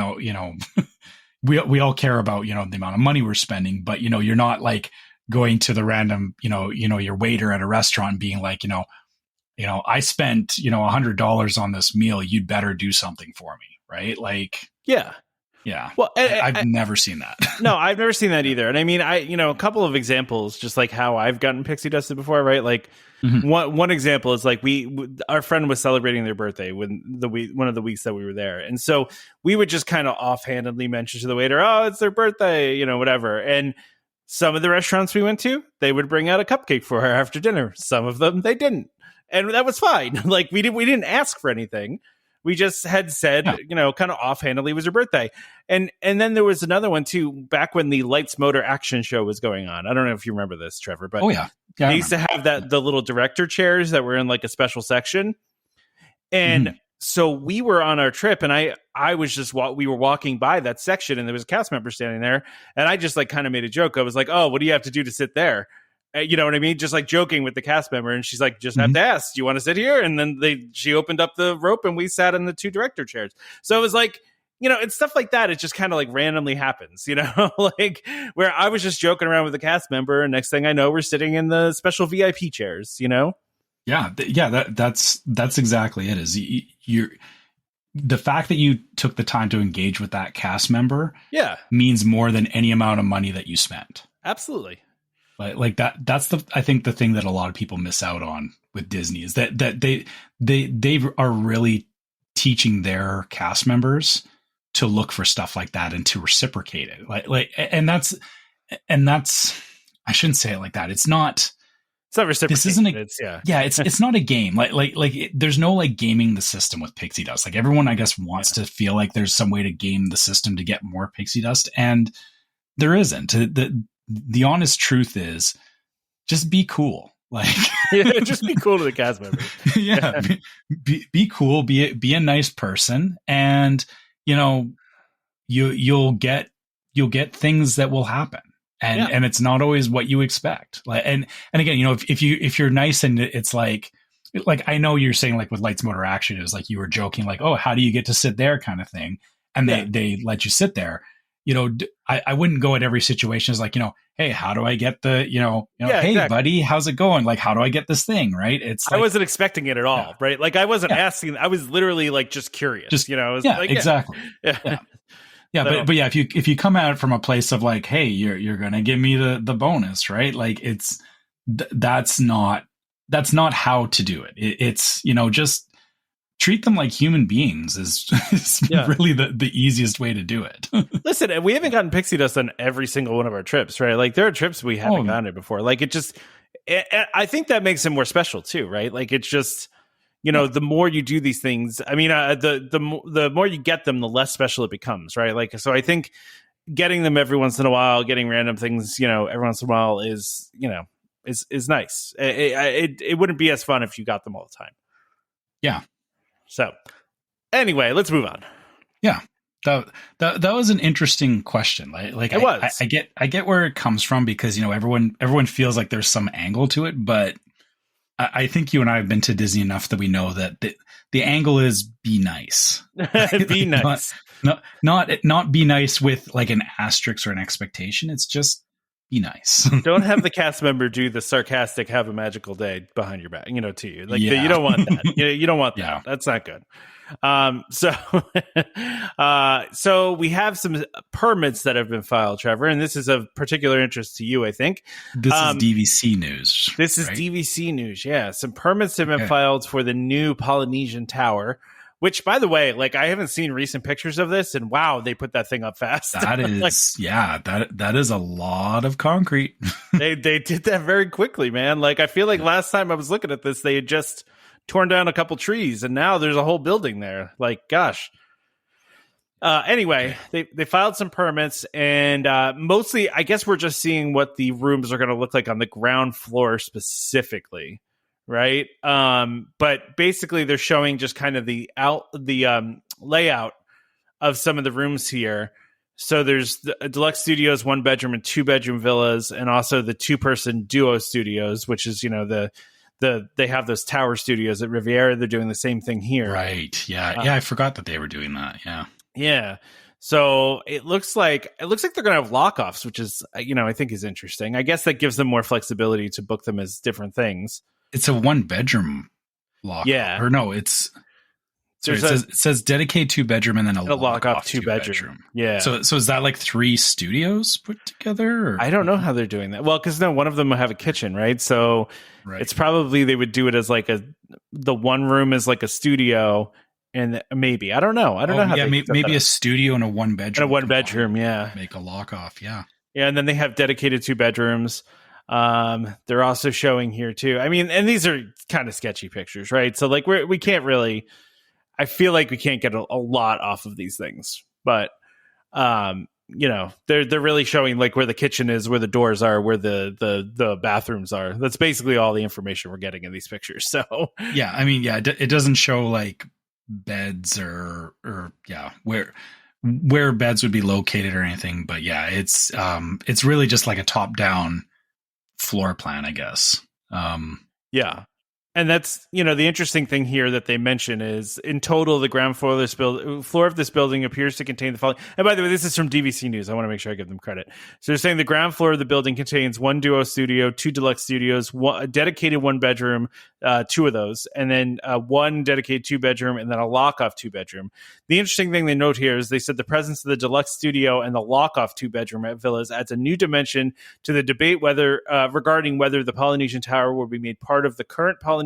C: we all care about, the amount of money we're spending, but, you're not like going to the random, your waiter at a restaurant and being like, I spent, $100 on this meal. You'd better do something for me. Right. Like,
B: yeah.
C: Yeah.
B: Well,
C: I've never seen that.
B: No, I've never seen that either. And I mean, a couple of examples, just like how I've gotten pixie dusted before, right? Like one example is like our friend was celebrating their birthday one of the weeks that we were there. And so we would just kind of offhandedly mention to the waiter, oh, it's their birthday, whatever. And some of the restaurants we went to, they would bring out a cupcake for her after dinner. Some of them they didn't. And that was fine. Like we didn't ask for anything. We just had said, kind of offhandedly, it was her birthday. And then there was another one too, back when the Lights Motor Action Show was going on. I don't know if you remember this, Trevor, but they used to have the little director chairs that were in like a special section. And so we were on our trip, and I was just we were walking by that section, and there was a cast member standing there, and I just like kind of made a joke. I was like, "Oh, what do you have to do to sit there?" You know what I mean? Just like joking with the cast member. And she's like, just have to ask, do you want to sit here? And then she opened up the rope and we sat in the two director chairs. So it was like, it's stuff like that. It just kind of like randomly happens, like where I was just joking around with the cast member. And next thing I know, we're sitting in the special VIP chairs,
C: Yeah. That's exactly it. Is the fact that you took the time to engage with that cast member means more than any amount of money that you spent.
B: Absolutely.
C: Like that's I think the thing that a lot of people miss out on with Disney is that they are really teaching their cast members to look for stuff like that and to reciprocate it. And that's I shouldn't say it like that. It's not
B: reciprocating.
C: This isn't it's not a game. There's no like gaming the system with pixie dust. Like everyone, I guess, wants to feel like there's some way to game the system to get more pixie dust, and there isn't. The honest truth is just be cool. Like
B: just be cool to the cast members.
C: Be cool, be a nice person, and you'll get things that will happen. And it's not always what you expect. Like and again, if you're nice, and it's like I know you're saying like with Lights Motor Action, it was like you were joking like, oh, how do you get to sit there kind of thing, and they let you sit there. I wouldn't go at every situation as like, hey, how do I get the, hey, exactly. buddy, how's it going? Like, how do I get this thing? Right. It's like,
B: I wasn't expecting it at all. Right. Like I wasn't asking. I was literally like, just curious, I was like,
C: exactly. Yeah. But yeah, if you come at it from a place of like, hey, you're going to give me the bonus, right? Like that's not how to do it. It's, just treat them like human beings is really the easiest way to do it.
B: Listen, we haven't gotten pixie dust on every single one of our trips, right? Like there are trips we haven't gotten it before. Like I think that makes it more special too, right? Like it's just, the more you do these things, I mean, the more you get them, the less special it becomes, right? Like, so I think getting them every once in a while, getting random things, every once in a while is nice. It wouldn't be as fun if you got them all the time.
C: Yeah.
B: So anyway, let's move on.
C: Yeah. That was an interesting question. Like
B: it was.
C: I get where it comes from because, everyone feels like there's some angle to it, but I think you and I have been to Disney enough that we know that the angle is be nice.
B: Be nice.
C: Not be nice with like an asterisk or an expectation. It's just be nice.
B: Don't have the cast member do the sarcastic "have a magical day" behind your back, to you. Like you don't want that. You don't want that.
C: Yeah.
B: That's not good. So we have some permits that have been filed, Trevor, and this is of particular interest to you, I think.
C: This is DVC news.
B: This is DVC news. Yeah. Some permits have been filed for the new Polynesian Tower, which, by the way, like, I haven't seen recent pictures of this, and wow, they put that thing up fast.
C: That is, that is a lot of concrete.
B: they did that very quickly, man. Like, I feel like last time I was looking at this, they had just torn down a couple trees, and now there's a whole building there. Like, gosh. Anyway, they filed some permits, and mostly, I guess we're just seeing what the rooms are going to look like on the ground floor specifically, right? But basically, they're showing just kind of the layout of some of the rooms here. So there's the deluxe studios, 1-bedroom and 2-bedroom villas, and also the 2-person duo studios, which is they have those tower studios at Riviera. They're doing the same thing here.
C: Right. Yeah. I forgot that they were doing that. Yeah.
B: Yeah. So it looks like they're going to have lockoffs, which is, I think is interesting. I guess that gives them more flexibility to book them as different things.
C: It's a 1-bedroom lock.
B: Yeah.
C: Or no, it says dedicated 2-bedroom and then a lock-off 2-bedroom.
B: Yeah.
C: So is that like 3 studios put together? Or?
B: I don't know how they're doing that. Well, because one of them will have a kitchen, right? So it's probably they would do it as like the one room is like a studio, and maybe I don't know. I don't know how.
C: Yeah, maybe a studio and a 1-bedroom.
B: And a 1-bedroom, yeah.
C: Make a lock-off, yeah.
B: Yeah, and then they have dedicated 2-bedrooms. They're also showing here too. I mean, and these are kind of sketchy pictures, right? So like we can't really. I feel like we can't get a lot off of these things, but they're really showing like where the kitchen is, where the doors are, where the bathrooms are. That's basically all the information we're getting in these pictures. So
C: yeah, I mean, it doesn't show like beds or where beds would be located or anything, but yeah, it's really just like a top down floor plan, I guess.
B: Yeah. And that's, the interesting thing here that they mention is in total, the ground floor of this building appears to contain the following. And by the way, this is from DVC News. I want to make sure I give them credit. So they're saying the ground floor of the building contains 1 duo studio, 2 deluxe studios, a dedicated 1-bedroom, 2 of those, and then 1 dedicated 2-bedroom, and then a lock-off 2-bedroom. The interesting thing they note here is they said the presence of the deluxe studio and the lock-off 2-bedroom at villas adds a new dimension to the debate regarding whether the Polynesian Tower will be made part of the current Polynesian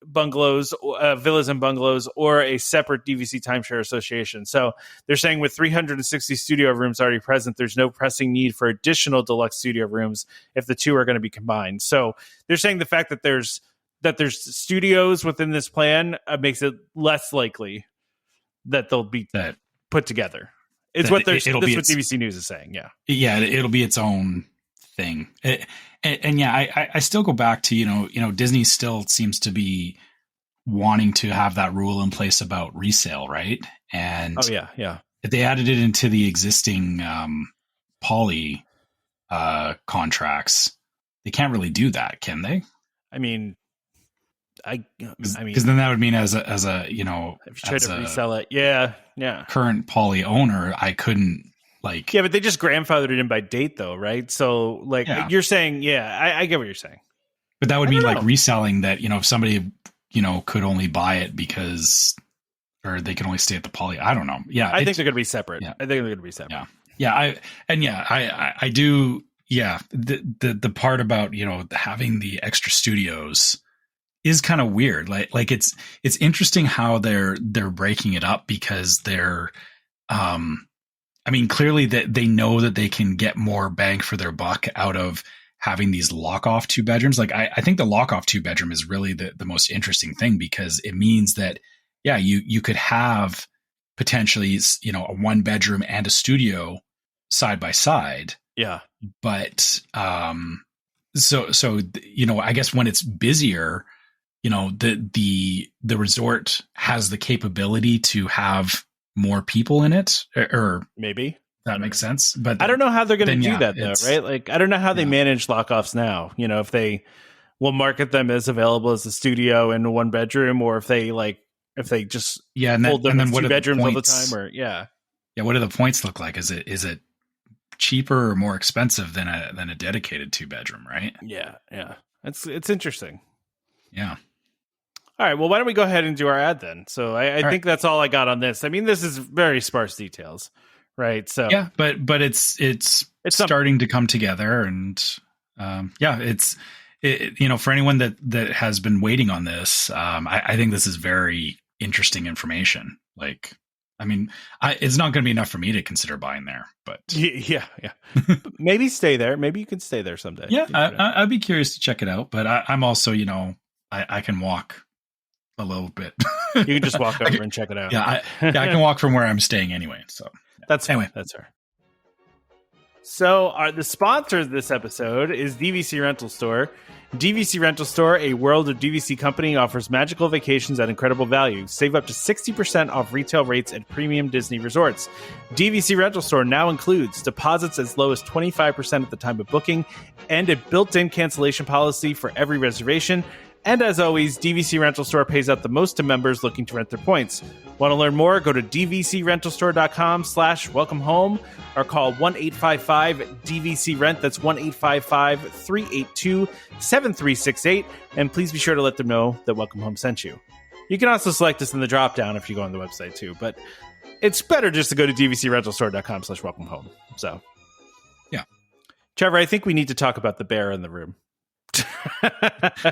B: bungalows, villas and bungalows, or a separate DVC timeshare association. So they're saying with 360 studio rooms already present, there's no pressing need for additional deluxe studio rooms if the two are going to be combined. So they're saying the fact that there's studios within this plan makes it less likely that they'll be put together. It's what DVC News is saying. Yeah.
C: Yeah. It'll be its own thing. And yeah, I still go back to, Disney still seems to be wanting to have that rule in place about resale, right? And
B: yeah.
C: If they added it into the existing poly contracts, they can't really do that, can they?
B: I mean,
C: because then that would mean as a
B: if you try to resell it, yeah.
C: current poly owner, I couldn't. Like,
B: yeah, but they just grandfathered it in by date, though, right? So, like, you're saying, I get what you're saying.
C: But that would mean like reselling that, if somebody, could only buy it because, or they can only stay at the poly. I don't know. Yeah,
B: I think they're going to be separate.
C: Yeah.
B: I think they're going to be separate.
C: Yeah. I do. Yeah, the part about having the extra studios is kind of weird. Like it's interesting how they're breaking it up because they're I mean, clearly that they know that they can get more bang for their buck out of having these lock-off 2-bedrooms. Like, I think the lock-off 2-bedroom is really the most interesting thing because it means that, yeah, you could have potentially, a 1-bedroom and a studio side by side.
B: Yeah.
C: But, so I guess when it's busier, the resort has the capability to have more people in it, or
B: maybe
C: that makes sense. But
B: I don't know how they're going to do that though, right? Like, I don't know how they manage lockoffs now. If they will market them as available as a studio in a 1-bedroom, or if they just hold them in 2 bedrooms all the time, or
C: what do the points look like? Is it cheaper or more expensive than a dedicated 2-bedroom, right?
B: Yeah. It's interesting.
C: Yeah.
B: All right. Well, why don't we go ahead and do our ad then? So I think that's all I got on this. I mean, this is very sparse details, right? So
C: yeah, but it's starting to come together, and for anyone that has been waiting on this, I think this is very interesting information. Like, I mean, it's not going to be enough for me to consider buying there, but
B: yeah. Maybe stay there. Maybe you can stay there someday.
C: Yeah, I'd be curious to check it out. But I'm also, I can walk a little bit.
B: You can just walk over and check it out.
C: Yeah, I can walk from where I'm staying anyway. So
B: that's her. So the sponsor of this episode is DVC Rental Store. DVC Rental Store, a World of DVC company, offers magical vacations at incredible value. Save up to 60% off retail rates at premium Disney resorts. DVC Rental Store now includes deposits as low as 25% at the time of booking and a built-in cancellation policy for every reservation. And as always, DVC Rental Store pays out the most to members looking to rent their points. Want to learn more? Go to dvcrentalstore.com/welcome home or call 1-855-DVC-RENT. That's 1-855-382-7368. And please be sure to let them know that Welcome Home sent you. You can also select this in the drop-down if you go on the website too, but it's better just to go to dvcrentalstore.com/welcome home. So, yeah. Trevor, I think we need to talk about the bear in the room.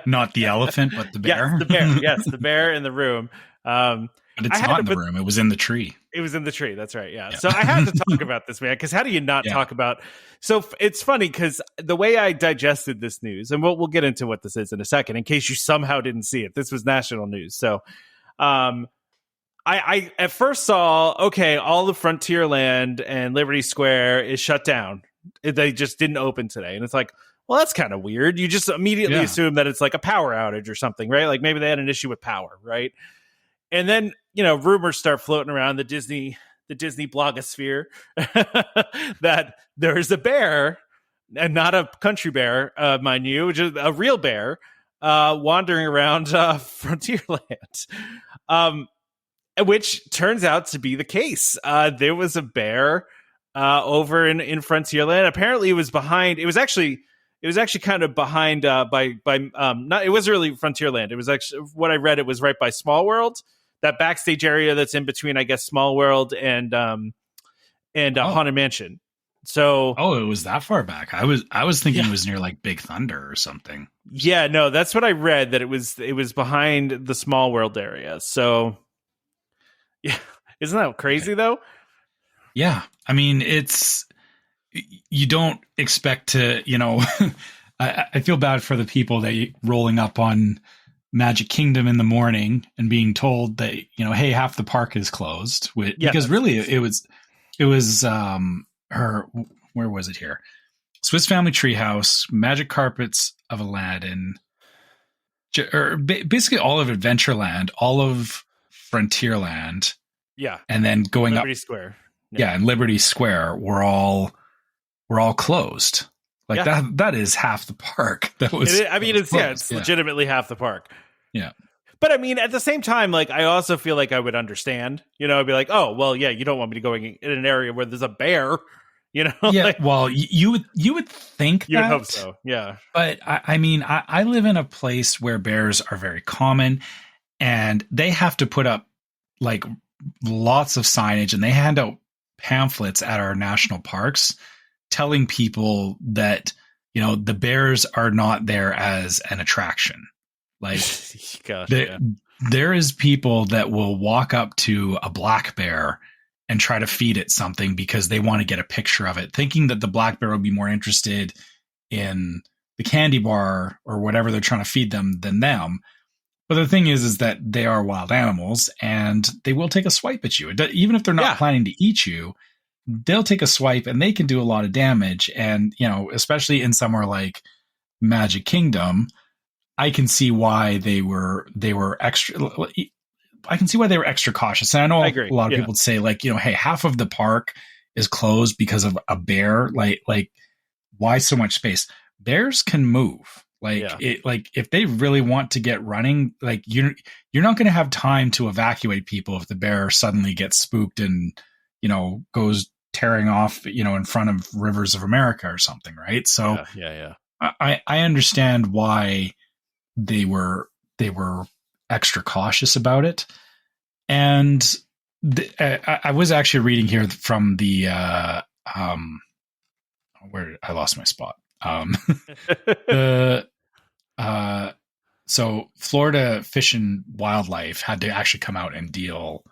C: Not the elephant, but the bear.
B: Yes, the bear. Yes, the bear in the room.
C: But it's not in the room. It was in the tree.
B: It was in the tree. That's right. Yeah. So I had to talk about this, man, because how do you not talk about? So it's funny because the way I digested this news, and we'll get into what this is in a second, in case you somehow didn't see it. This was national news. So, I at first saw, okay, all the Frontierland and Liberty Square is shut down. They just didn't open today, and it's like, well, that's kind of weird. You just immediately assume that it's like a power outage or something, right? Like maybe they had an issue with power, right? And then, rumors start floating around the Disney blogosphere that there's a bear, and not a country bear, mind you, which is a real bear, wandering around Frontierland, which turns out to be the case. There was a bear over in Frontierland. Apparently, it was behind. It was actually kind of behind not. It wasn't really Frontierland. It was actually, what I read, it was right by Small World, that backstage area that's in between, I guess, Small World and Haunted Mansion. So,
C: it was that far back. I was thinking it was near like Big Thunder or something.
B: Yeah, no, that's what I read, that it was behind the Small World area. So, yeah, isn't that crazy though?
C: Yeah, I mean, you don't expect to, I feel bad for the people that rolling up on Magic Kingdom in the morning and being told that, hey, half the park is closed. Because really it was where was it here? Swiss Family Treehouse, Magic Carpets of Aladdin, or basically all of Adventureland, all of Frontierland.
B: Yeah.
C: And then going
B: Liberty
C: up
B: Square.
C: Yeah. And Liberty Square were all closed. Like that is half the park. That was.
B: It's legitimately half the park.
C: Yeah.
B: But I mean, at the same time, like, I also feel like I would understand, I'd be like, oh, well, yeah, you don't want me to go in an area where there's a bear,
C: Yeah. Like, well, you would think
B: you would hope so. Yeah.
C: But I mean, I live in a place where bears are very common, and they have to put up like lots of signage, and they hand out pamphlets at our national parks telling people that, the bears are not there as an attraction. Like, there is people that will walk up to a black bear and try to feed it something because they want to get a picture of it, thinking that the black bear would be more interested in the candy bar or whatever they're trying to feed them than them. But the thing is that they are wild animals, and they will take a swipe at you. Even if they're not planning to eat you, they'll take a swipe, and they can do a lot of damage. And, especially in somewhere like Magic Kingdom, I can see why they were extra. I can see why they were extra cautious. And I know a lot of people say, like, hey, half of the park is closed because of a bear. Like why so much space? Bears can move. If they really want to get running, like, you're not going to have time to evacuate people if the bear suddenly gets spooked and, goes tearing off, in front of Rivers of America or something, right? So
B: yeah.
C: I understand why they were extra cautious about it. And I was actually reading here from the where I lost my spot. So Florida Fish and Wildlife had to actually come out and deal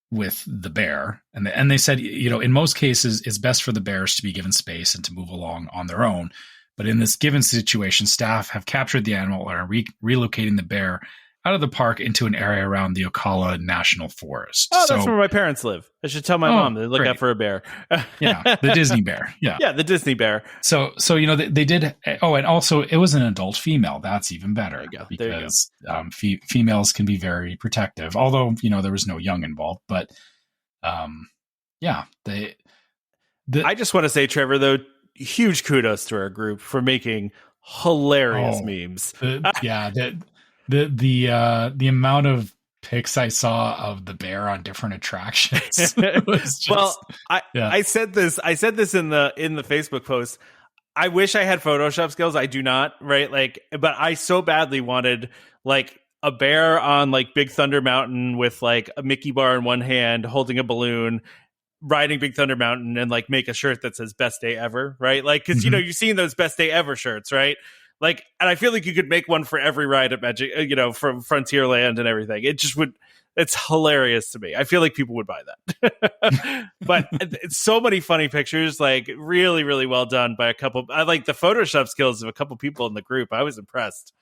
C: with the bear, and they said, in most cases, it's best for the bears to be given space and to move along on their own. But in this given situation, staff have captured the animal and are relocating the bear out of the park into an area around the Ocala National Forest.
B: Oh, that's where my parents live. I should tell my mom to look out for a bear.
C: Yeah, the Disney bear.
B: Yeah, the Disney bear.
C: So they did. Oh, and also it was an adult female. That's even better.
B: There you go.
C: Because females can be very protective. Although there was no young involved, but yeah,
B: I just want to say, Trevor, though, huge kudos to our group for making hilarious memes.
C: The amount of pics I saw of the bear on different attractions was just,
B: well, I said this in the Facebook post. I wish I had Photoshop skills. I do not, right? But I so badly wanted a bear on Big Thunder Mountain with a Mickey bar in one hand, holding a balloon, riding Big Thunder Mountain, and make a shirt that says "Best Day Ever," right? Because you've seen those "Best Day Ever" shirts, right? And I feel like you could make one for every ride at Magic, from Frontierland and everything. It just would. It's hilarious to me. I feel like people would buy that. But it's so many funny pictures, really, really well done by a couple. I like the Photoshop skills of a couple people in the group. I was impressed.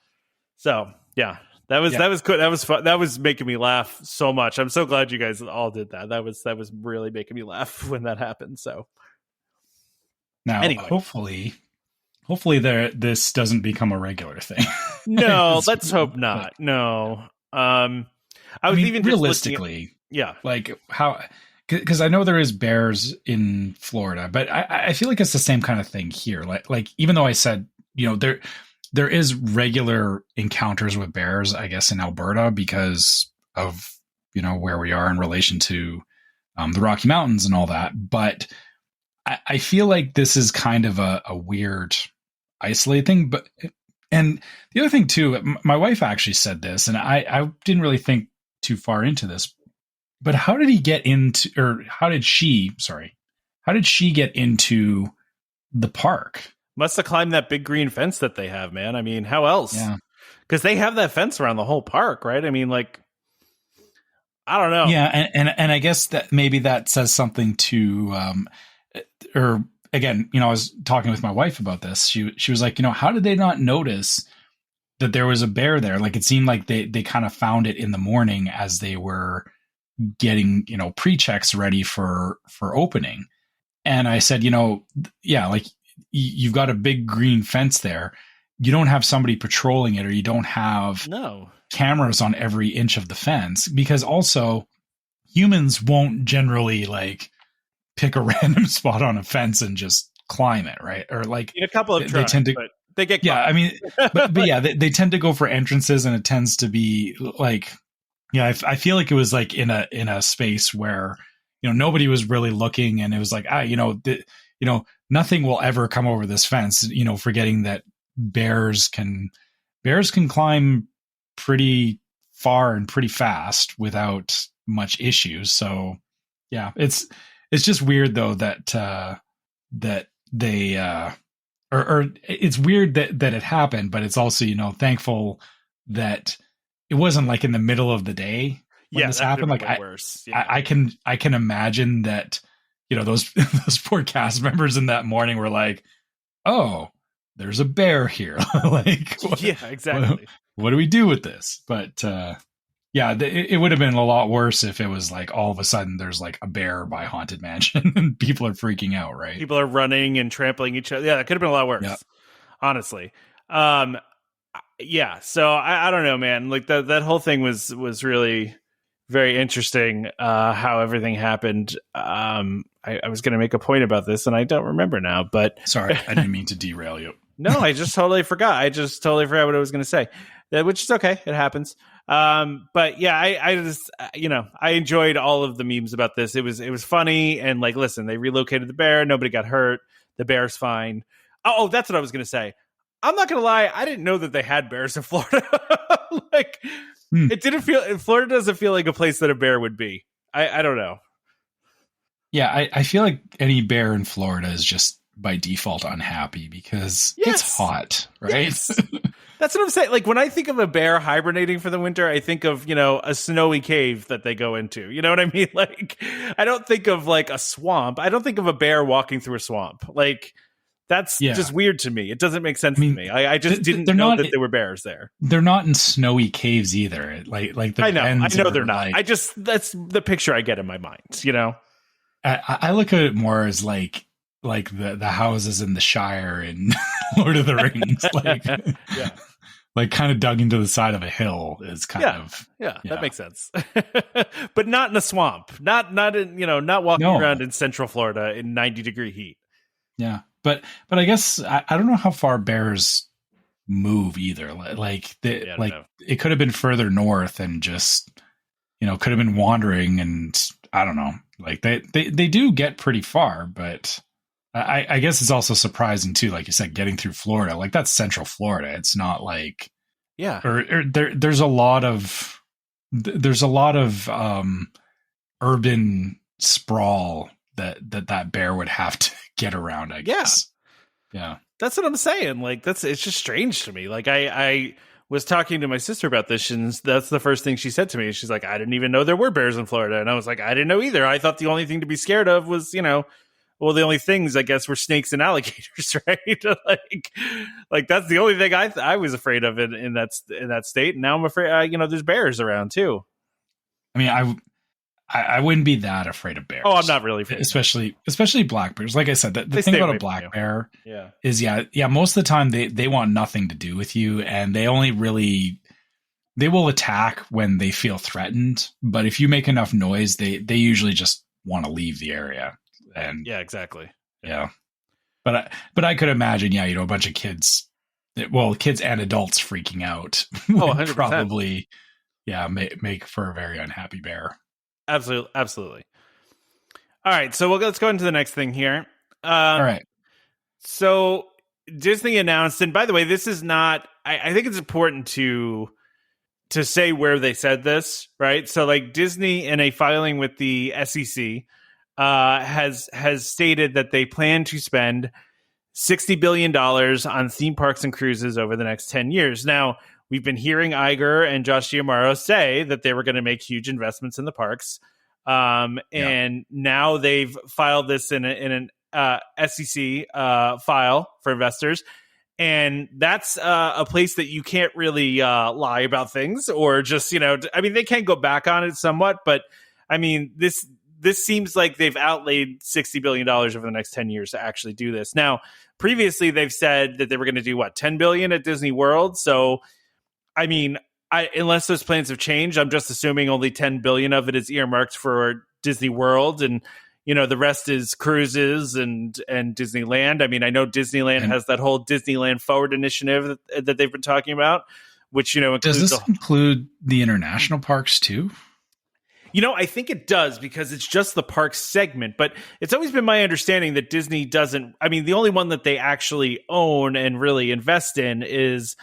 B: So yeah, that was good. That was fun. That was making me laugh so much. I'm so glad you guys all did that. That was really making me laugh when that happened. So
C: now, anyway. Hopefully this doesn't become a regular thing.
B: No, let's hope not. No. I mean, even
C: realistically, how, because I know there is bears in Florida, but I feel like it's the same kind of thing here. Like even though I said, there is regular encounters with bears, I guess, in Alberta because of, where we are in relation to the Rocky Mountains and all that. But I feel like this is kind of a weird isolated thing. And the other thing too, my wife actually said this, and I didn't really think too far into this, but how did she get into the park?
B: Must have climbed that big green fence that they have, man. I mean, how else?
C: Yeah.
B: Because they have that fence around the whole park, right? I mean, I don't know.
C: Yeah, and I guess that maybe that says something to, or again, I was talking with my wife about this. She was like, how did they not notice that there was a bear there? It seemed like they kind of found it in the morning as they were getting, pre-checks ready for opening. And I said, you've got a big green fence there. You don't have somebody patrolling it, or you don't have cameras on every inch of the fence, because also humans won't generally pick a random spot on a fence and just climb it, right? Or
B: a couple of tries, but they get caught.
C: Yeah, I mean, but yeah, they tend to go for entrances, and it tends to be I feel like it was in a space where nobody was really looking, and it was nothing will ever come over this fence, forgetting that bears can climb pretty far and pretty fast without much issues. So yeah, it's just weird though that they or it's weird that it happened, but it's also thankful that it wasn't in the middle of the day when this happened.
B: Worse.
C: Yeah. I can imagine that those poor cast members in that morning were like, oh, there's a bear here.
B: Yeah, exactly.
C: What do we do with this? But it would have been a lot worse if it was all of a sudden there's a bear by Haunted Mansion and people are freaking out, right?
B: People are running and trampling each other. Yeah, that could have been a lot worse, honestly. Yeah, so I don't know, man. That whole thing was really very interesting, how everything happened. I was going to make a point about this, and I don't remember now. But
C: sorry, I didn't mean to derail you.
B: No, I just totally forgot. What I was going to say, which is okay. It happens. But yeah, I just, I enjoyed all of the memes about this. It was funny. And like, listen, they relocated the bear. Nobody got hurt. The bear's fine. Oh, that's what I was going to say. I'm not going to lie. I didn't know that they had bears in Florida. Like, it didn't feel, Florida doesn't feel like a place that a bear would be. I don't know.
C: Yeah, I feel like any bear in Florida is just by default unhappy because it's hot, right? Yes.
B: That's what I'm saying. Like, when I think of a bear hibernating for the winter, I think of, a snowy cave that they go into. You know what I mean? Like, I don't think of like a swamp. I don't think of a bear walking through a swamp. Like, that's just weird to me. It doesn't make sense to me. I just didn't know that there were bears there.
C: They're not in snowy caves either. Like the
B: I know they're not. That's the picture I get in my mind,
C: I look at it more as like the houses in the Shire in Lord of the Rings, like kind of dug into the side of a hill is kind of
B: that makes sense. But not in a swamp, not in not walking around in Central Florida in 90-degree heat.
C: Yeah, but I guess I don't know how far bears move either. Like it could have been further north and just could have been wandering, and I don't know. Like they do get pretty far, but I guess it's also surprising too. Like you said, getting through Florida, like that's Central Florida. It's not like or there's a lot of urban sprawl that bear would have to get around. I guess. Yeah,
B: that's what I'm saying. Like it's just strange to me. Like I was talking to my sister about this, and that's the first thing she said to me. She's like, I didn't even know there were bears in Florida. And I was like, I didn't know either. I thought the only thing to be scared of was, the only things I guess were snakes and alligators, right? like that's the only thing I was afraid of in that state. And now I'm afraid, there's bears around too.
C: I mean, I wouldn't be that afraid of bears.
B: Oh, I'm not really afraid.
C: Especially black bears. Like I said, the thing about a black bear is, most of the time they want nothing to do with you, and they will attack when they feel threatened. But if you make enough noise, they usually just want to leave the area. And
B: yeah, exactly.
C: Yeah. But I could imagine, a bunch of kids and adults freaking out.
B: Oh, 100%.
C: Probably, make for a very unhappy bear.
B: Absolutely. All right, so let's go into the next thing here.
C: All right.
B: So Disney announced, and by the way, this is not. I think it's important to say where they said this, right? So, like Disney, in a filing with the SEC, has stated that they plan to spend $60 billion on theme parks and cruises over the next 10 years. Now, we've been hearing Iger and Josh Giamaro say that they were going to make huge investments in the parks. And now they've filed this in an SEC file for investors. And that's a place that you can't really lie about things or just, they can go back on it somewhat. But I mean, this seems like they've outlaid $60 billion over the next 10 years to actually do this. Now, previously, they've said that they were going to do, $10 billion at Disney World. So, I mean, unless those plans have changed, I'm just assuming only 10 billion of it is earmarked for Disney World, and the rest is cruises and Disneyland. I mean, I know Disneyland has that whole Disneyland Forward initiative that they've been talking about, which
C: does this include the international parks too?
B: I think it does because it's just the park segment, but it's always been my understanding that Disney doesn't. I mean, the only one that they actually own and really invest in is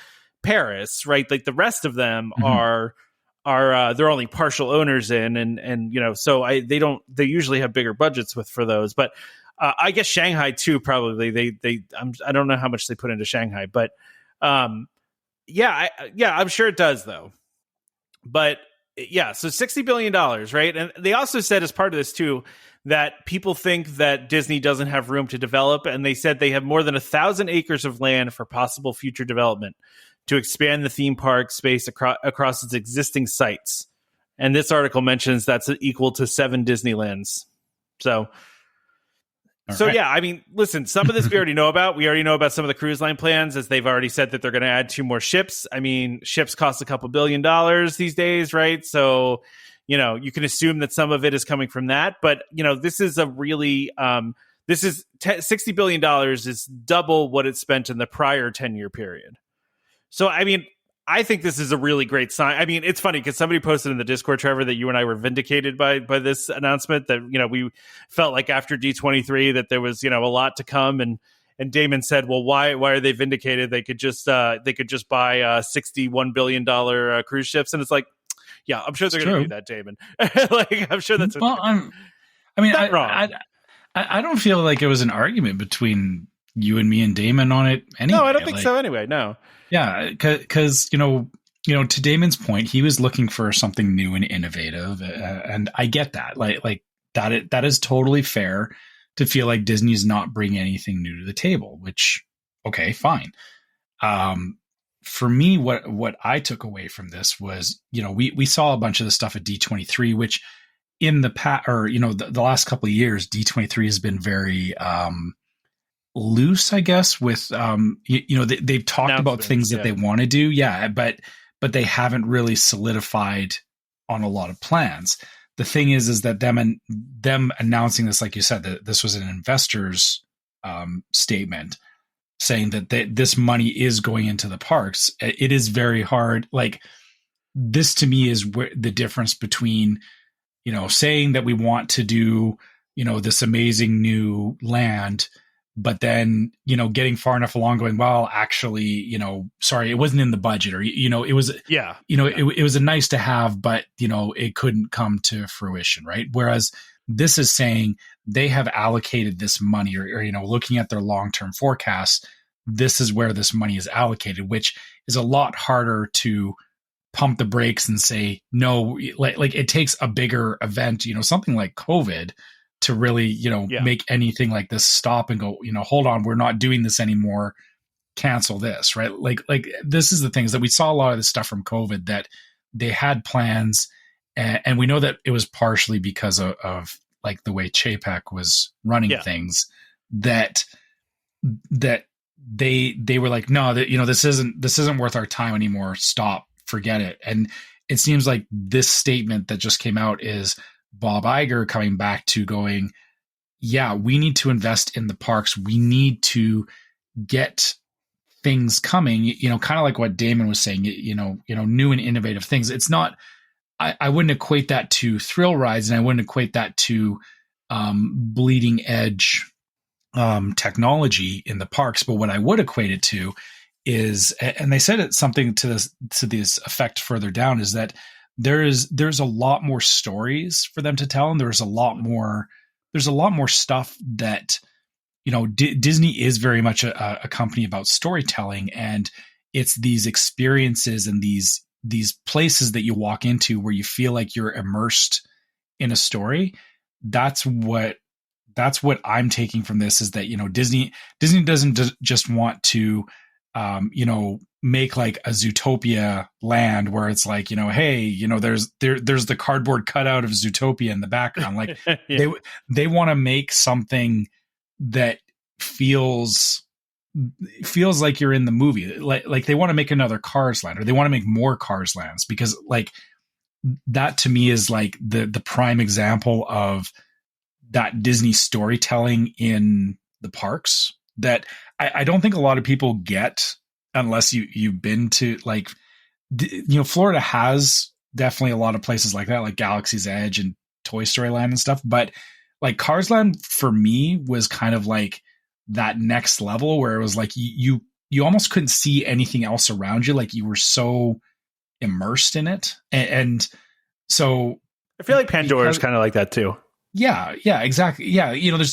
B: Paris, right? Like the rest of them are they're only partial owners in, and so they usually have bigger budgets for those. But I guess Shanghai too, probably I don't know how much they put into Shanghai, but I'm sure it does though. But yeah, so $60 billion, right? And they also said as part of this too that people think that Disney doesn't have room to develop, and they said they have more than 1,000 acres of land for possible future development to expand the theme park space across its existing sites. And this article mentions that's equal to 7 Disneylands. So yeah, I mean, listen, some of this we already know about. We already know about some of the cruise line plans, as they've already said that they're going to add 2 more ships. I mean, ships cost a couple $2 billion these days, right? So, you can assume that some of it is coming from that. But, this is a really, $60 billion is double what it spent in the prior 10-year period. So, I mean, I think this is a really great sign. I mean, it's funny because somebody posted in the Discord, Trevor, that you and I were vindicated by this announcement, that, you know, we felt like after D23 that there was, you know, a lot to come. And Damon said, well, why are they vindicated? They could just buy $61 billion cruise ships. And it's like, yeah, I'm sure they're going to do that, Damon. Like, I'm sure that's what
C: I don't feel like it was an argument between you and me and Damon on it anyway.
B: No, I don't think so anyway. No.
C: Yeah, because you know, to Damon's point, he was looking for something new and innovative, and I get that. Like that is totally fair to feel like Disney's not bringing anything new to the table. Which, okay, fine. For me, what I took away from this was, you know, we saw a bunch of the stuff at D23, which in the past, or you know, the last couple of years, D23 has been very loose, I guess, with you know, they've talked about things that they want to do, but they haven't really solidified on a lot of plans. The thing is that them announcing this, like you said, that this was an investor's statement saying that this money is going into the parks. It is very hard. Like, this to me is where the difference between, you know, saying that we want to do, you know, this amazing new land, but then, you know, getting far enough along going, well, actually, you know, sorry, it wasn't in the budget, or, you know, it was, you know, it was a nice to have, but, you know, it couldn't come to fruition. Right. Whereas this is saying they have allocated this money, or you know, looking at their long-term forecasts, this is where this money is allocated, which is a lot harder to pump the brakes and say, no, like it takes a bigger event, you know, something like COVID, to really, you know, make anything like this stop and go, you know, hold on, we're not doing this anymore, cancel this, right? Like this is the things that we saw a lot of this stuff from COVID, that they had plans, and we know that it was partially because of like the way Chapek was running things, that they were like, no, that, you know, this isn't worth our time anymore, stop, forget it. And it seems like this statement that just came out is Bob Iger coming back to going, yeah, we need to invest in the parks. We need to get things coming, you know, kind of like what Damon was saying, you know, new and innovative things. It's not, I wouldn't equate that to thrill rides, and I wouldn't equate that to bleeding edge technology in the parks. But what I would equate it to is, and they said it something to this effect further down, is that there's a lot more stories for them to tell, and there's a lot more stuff that, you know, Disney is very much a company about storytelling, and it's these experiences and these places that you walk into where you feel like you're immersed in a story. That's what I'm taking from this, is that, you know, Disney doesn't just want to you know, make like a Zootopia land where it's like, you know, hey, you know, there's the cardboard cutout of Zootopia in the background. Like they want to make something that feels like you're in the movie. Like they want to make another Cars land, or they want to make more Cars lands, because like that to me is like the prime example of that Disney storytelling in the parks that I don't think a lot of people get, unless you've been to, like, you know, Florida has definitely a lot of places like that, like Galaxy's Edge and Toy Story Land and stuff. But like Cars Land for me was kind of like that next level, where it was like you almost couldn't see anything else around you. Like you were so immersed in it. And so
B: I feel like Pandora is kind of like that too.
C: Yeah, exactly. Yeah, you know, there's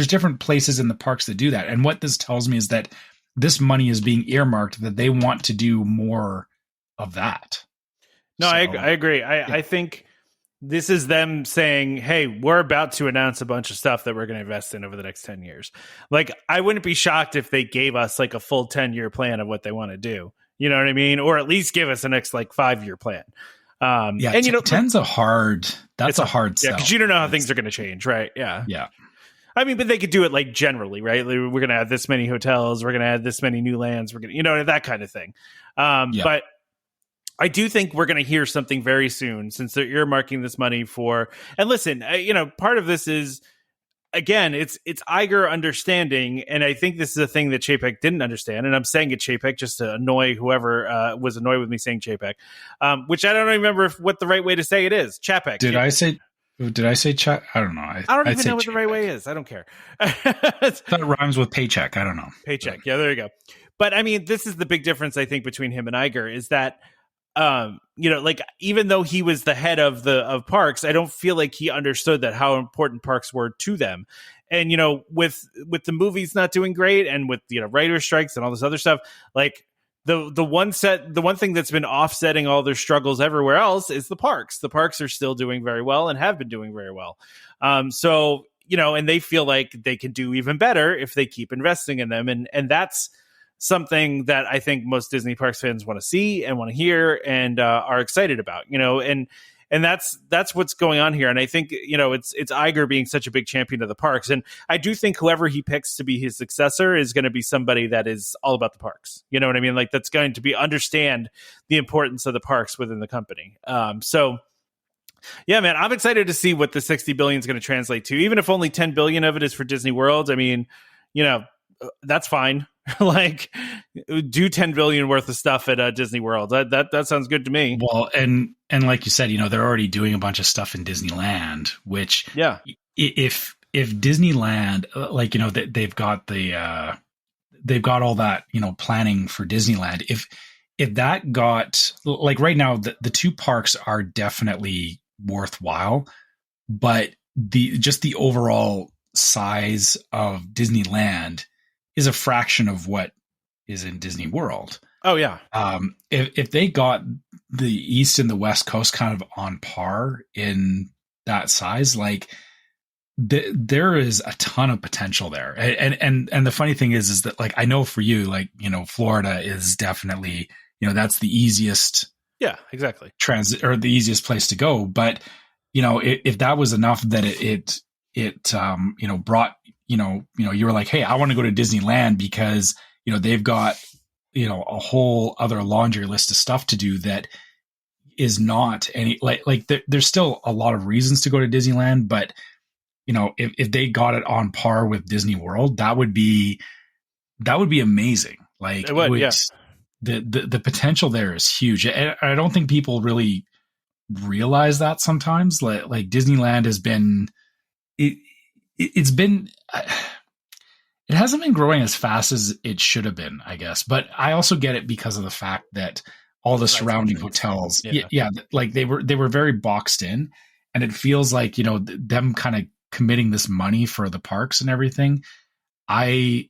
C: different places in the parks that do that. And what this tells me is that this money is being earmarked, that they want to do more of that.
B: No, so, I agree. I think this is them saying, hey, we're about to announce a bunch of stuff that we're going to invest in over the next 10 years. Like, I wouldn't be shocked if they gave us like a full 10-year plan of what they want to do. You know what I mean? Or at least give us the next like 5-year plan.
C: And you know, 10's a hard sell.
B: Yeah, because you don't know how things are going to change, right? Yeah. I mean, but they could do it like generally, right? Like, we're going to have this many hotels, we're going to add this many new lands, we're going to, you know, that kind of thing. But I do think we're going to hear something very soon, since they're earmarking this money for. And listen, you know, part of this is, again, it's Iger understanding, and I think this is a thing that Chapek didn't understand, and I'm saying it Chapek just to annoy whoever was annoyed with me saying Chapek, which I don't remember what the right way to say it is. Chapek.
C: Did I say Chapek? I don't know.
B: I don't even know what the right way is. I don't care.
C: That rhymes with paycheck. I don't know.
B: Paycheck. Yeah, there you go. But I mean, this is the big difference, I think, between him and Iger is that, like even though he was the head of parks, I don't feel like he understood that how important parks were to them. And, with the movies not doing great and with, writer strikes and all this other stuff, like the one thing that's been offsetting all their struggles everywhere else is the parks. The parks are still doing very well and have been doing very well. So, and they feel like they can do even better if they keep investing in them. And that's something that I think most Disney Parks fans want to see and want to hear and are excited about, and that's what's going on here. And I think, it's Iger being such a big champion of the parks. And I do think whoever he picks to be his successor is going to be somebody that is all about the parks. You know what I mean? Like that's going to understand the importance of the parks within the company. So yeah, man, I'm excited to see what the 60 billion is going to translate to, even if only 10 billion of it is for Disney World. I mean, that's fine. Like do 10 billion worth of stuff at Disney World. That sounds good to me.
C: Well, and like you said, they're already doing a bunch of stuff in Disneyland, which if Disneyland, they've got all that, planning for Disneyland. If that got like right now, the two parks are definitely worthwhile, but the overall size of Disneyland is a fraction of what is in Disney World.
B: Oh yeah.
C: If they got the East and the West Coast kind of on par in that size, like there is a ton of potential there. And the funny thing is that like, I know for you, like, Florida is definitely, that's the easiest.
B: Yeah, exactly.
C: Transit or the easiest place to go. But, if that was enough that it brought, you were like, hey, I want to go to Disneyland because, they've got, a whole other laundry list of stuff to do that is not any there's still a lot of reasons to go to Disneyland, but if they got it on par with Disney World, that would be amazing. Like
B: it would, yeah.
C: The potential there is huge. And I don't think people really realize that sometimes. Like Disneyland has been, it's been, it hasn't been growing as fast as it should have been, I guess. But I also get it because of the fact that all the surrounding hotels, like they were very boxed in, and it feels like, them kind of committing this money for the parks and everything. I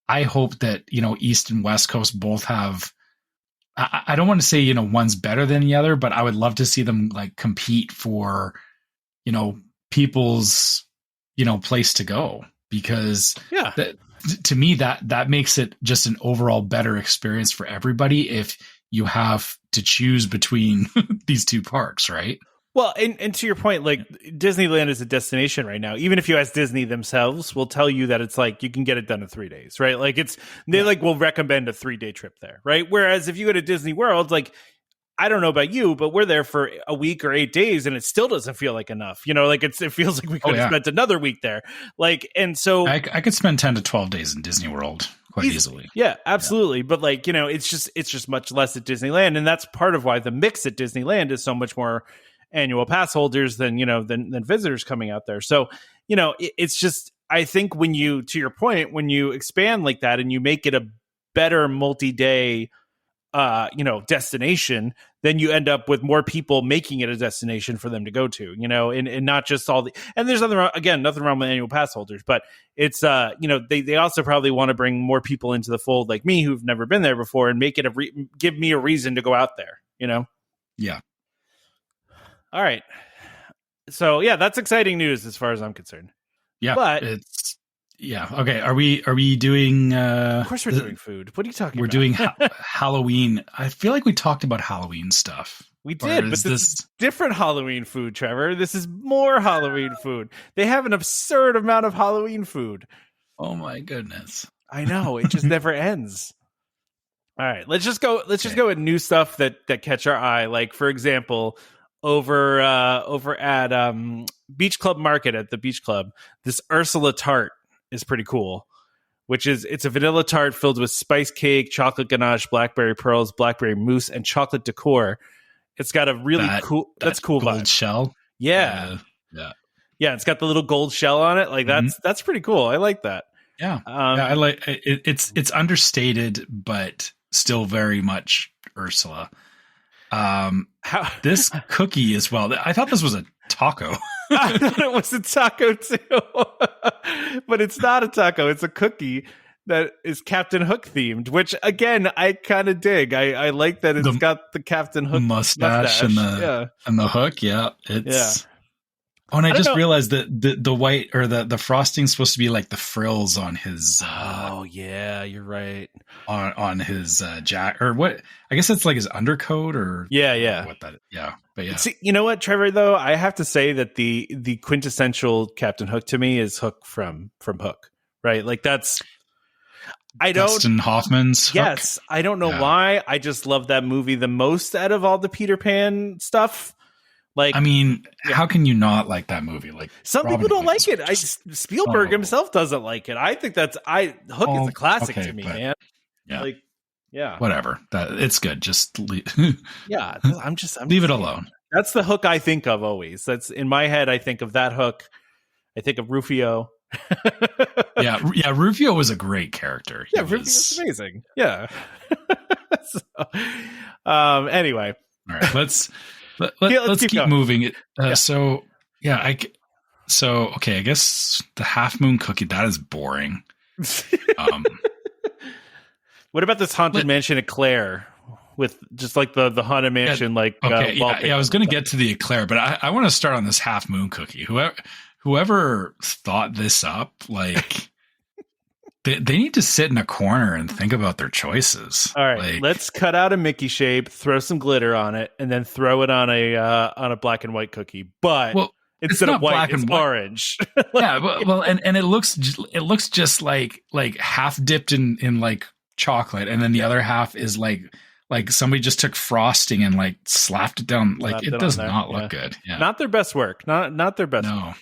C: hope that, East and West Coast both have, I don't want to say, one's better than the other, but I would love to see them like compete for, people's, place to go, because to me, that makes it just an overall better experience for everybody if you have to choose between these two parks, right?
B: Well, and to your point, like Disneyland is a destination right now. Even if you ask Disney themselves, will tell you that it's like you can get it done in 3 days, right? Like they will recommend a 3-day trip there, right? Whereas if you go to Disney World, like I don't know about you, but we're there for a week or 8 days, and it still doesn't feel like enough. Like it feels like we could have spent another week there. Like, and so
C: I could spend 10 to 12 days in Disney World quite easily.
B: Yeah, absolutely. Yeah. But like, it's just much less at Disneyland, and that's part of why the mix at Disneyland is so much more annual pass holders than visitors coming out there. So, it's just, I think to your point, when you expand like that and you make it a better multi-day, destination, then you end up with more people making it a destination for them to go to, and not just and there's nothing wrong with annual pass holders, but it's, they also probably want to bring more people into the fold like me who've never been there before and make it give me a reason to go out there,
C: Yeah.
B: All right. So yeah, that's exciting news as far as I'm concerned.
C: Yeah.
B: But
C: okay. Are we doing,
B: of course we're doing food. What are you talking about?
C: We're doing Halloween. I feel like we talked about Halloween stuff.
B: We did, but this is different Halloween food, Trevor. This is more Halloween food. They have an absurd amount of Halloween food.
C: Oh my goodness.
B: I know. It just never ends. All right. Let's just go with new stuff that catch our eye. Like, for example, over at Beach Club Market at the Beach Club. This Ursula tart is pretty cool, it's a vanilla tart filled with spice cake, chocolate ganache, blackberry pearls, blackberry mousse, and chocolate decor. It's got a really cool
C: gold
B: vibe.
C: Shell.
B: Yeah. It's got the little gold shell on it. Like that's pretty cool. I like that.
C: Yeah. I like it. It's understated, but still very much Ursula. This cookie as well. I thought this was a taco.
B: I thought it was a taco too, but it's not a taco. It's a cookie that is Captain Hook themed, which again, I kind of dig. I like that it's got the Captain Hook
C: mustache and the hook. Yeah. Oh, and I just realized that the white or the frosting's supposed to be like the frills on his.
B: You're right.
C: On his jacket, or what? I guess it's like his undercoat, or what that? Yeah, but yeah.
B: See, you know what, Trevor? Though I have to say that the quintessential Captain Hook to me is Hook from Hook, right? Like that's.
C: Dustin Hoffman's Hook?
B: Yes, I don't know why. I just love that movie the most out of all the Peter Pan stuff. Like, I
C: mean, how can you not like that movie? Like,
B: some people don't like it. Spielberg himself doesn't like it. I think Hook is a classic to me, man.
C: Yeah, whatever. It's good. Just leave.
B: I'm
C: leave it alone.
B: That's the Hook I think of always. That's in my head. I think of that Hook. I think of Rufio.
C: Rufio was a great character.
B: Rufio was amazing. Yeah. Anyway,
C: all right. Let's keep moving. I guess the Half Moon Cookie, that is boring.
B: What about this Haunted Mansion eclair with just like the Haunted Mansion? I
C: was going to get to the eclair, but I want to start on this Half Moon Cookie. Whoever thought this up, like they need to sit in a corner and think about their choices.
B: All right, let's cut out a Mickey shape, throw some glitter on it, and then throw it on a black and white cookie. But instead of white, it's orange.
C: And it looks just like half dipped in like chocolate, and then the other half is like somebody just took frosting and like slapped it down. Like it does not look good. Yeah.
B: Not their best work. Not their best.
C: No.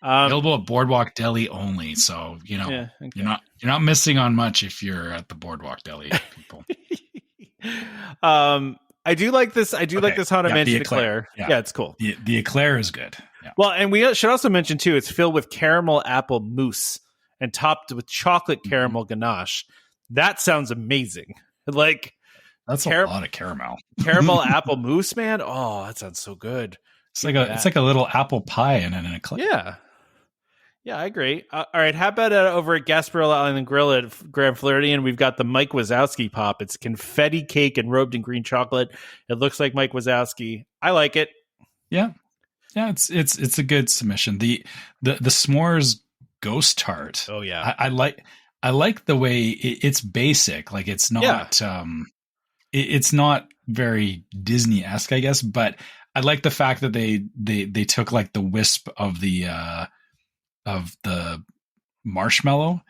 C: Available at Boardwalk Deli only, so you're not missing on much if you're at the Boardwalk Deli, people.
B: I do like this. Like this Haunted Mansion eclair. Yeah, it's cool.
C: The eclair is good. Yeah.
B: Well, and we should also mention too, it's filled with caramel apple mousse and topped with chocolate caramel ganache. That sounds amazing. Like
C: that's a lot of caramel.
B: Caramel apple mousse, man. Oh, that sounds so good.
C: It's like a little apple pie in an eclair.
B: Yeah, I agree. All right, how about over at Gasparilla Island Grill at Grand Floridian, we've got the Mike Wazowski pop. It's confetti cake and robed in green chocolate. It looks like Mike Wazowski. I like it.
C: Yeah, it's a good submission. The s'mores ghost tart.
B: Oh yeah,
C: I like the way it's basic. Like it's not it's not very Disney-esque, I guess, but I like the fact that they took like the wisp of the marshmallow,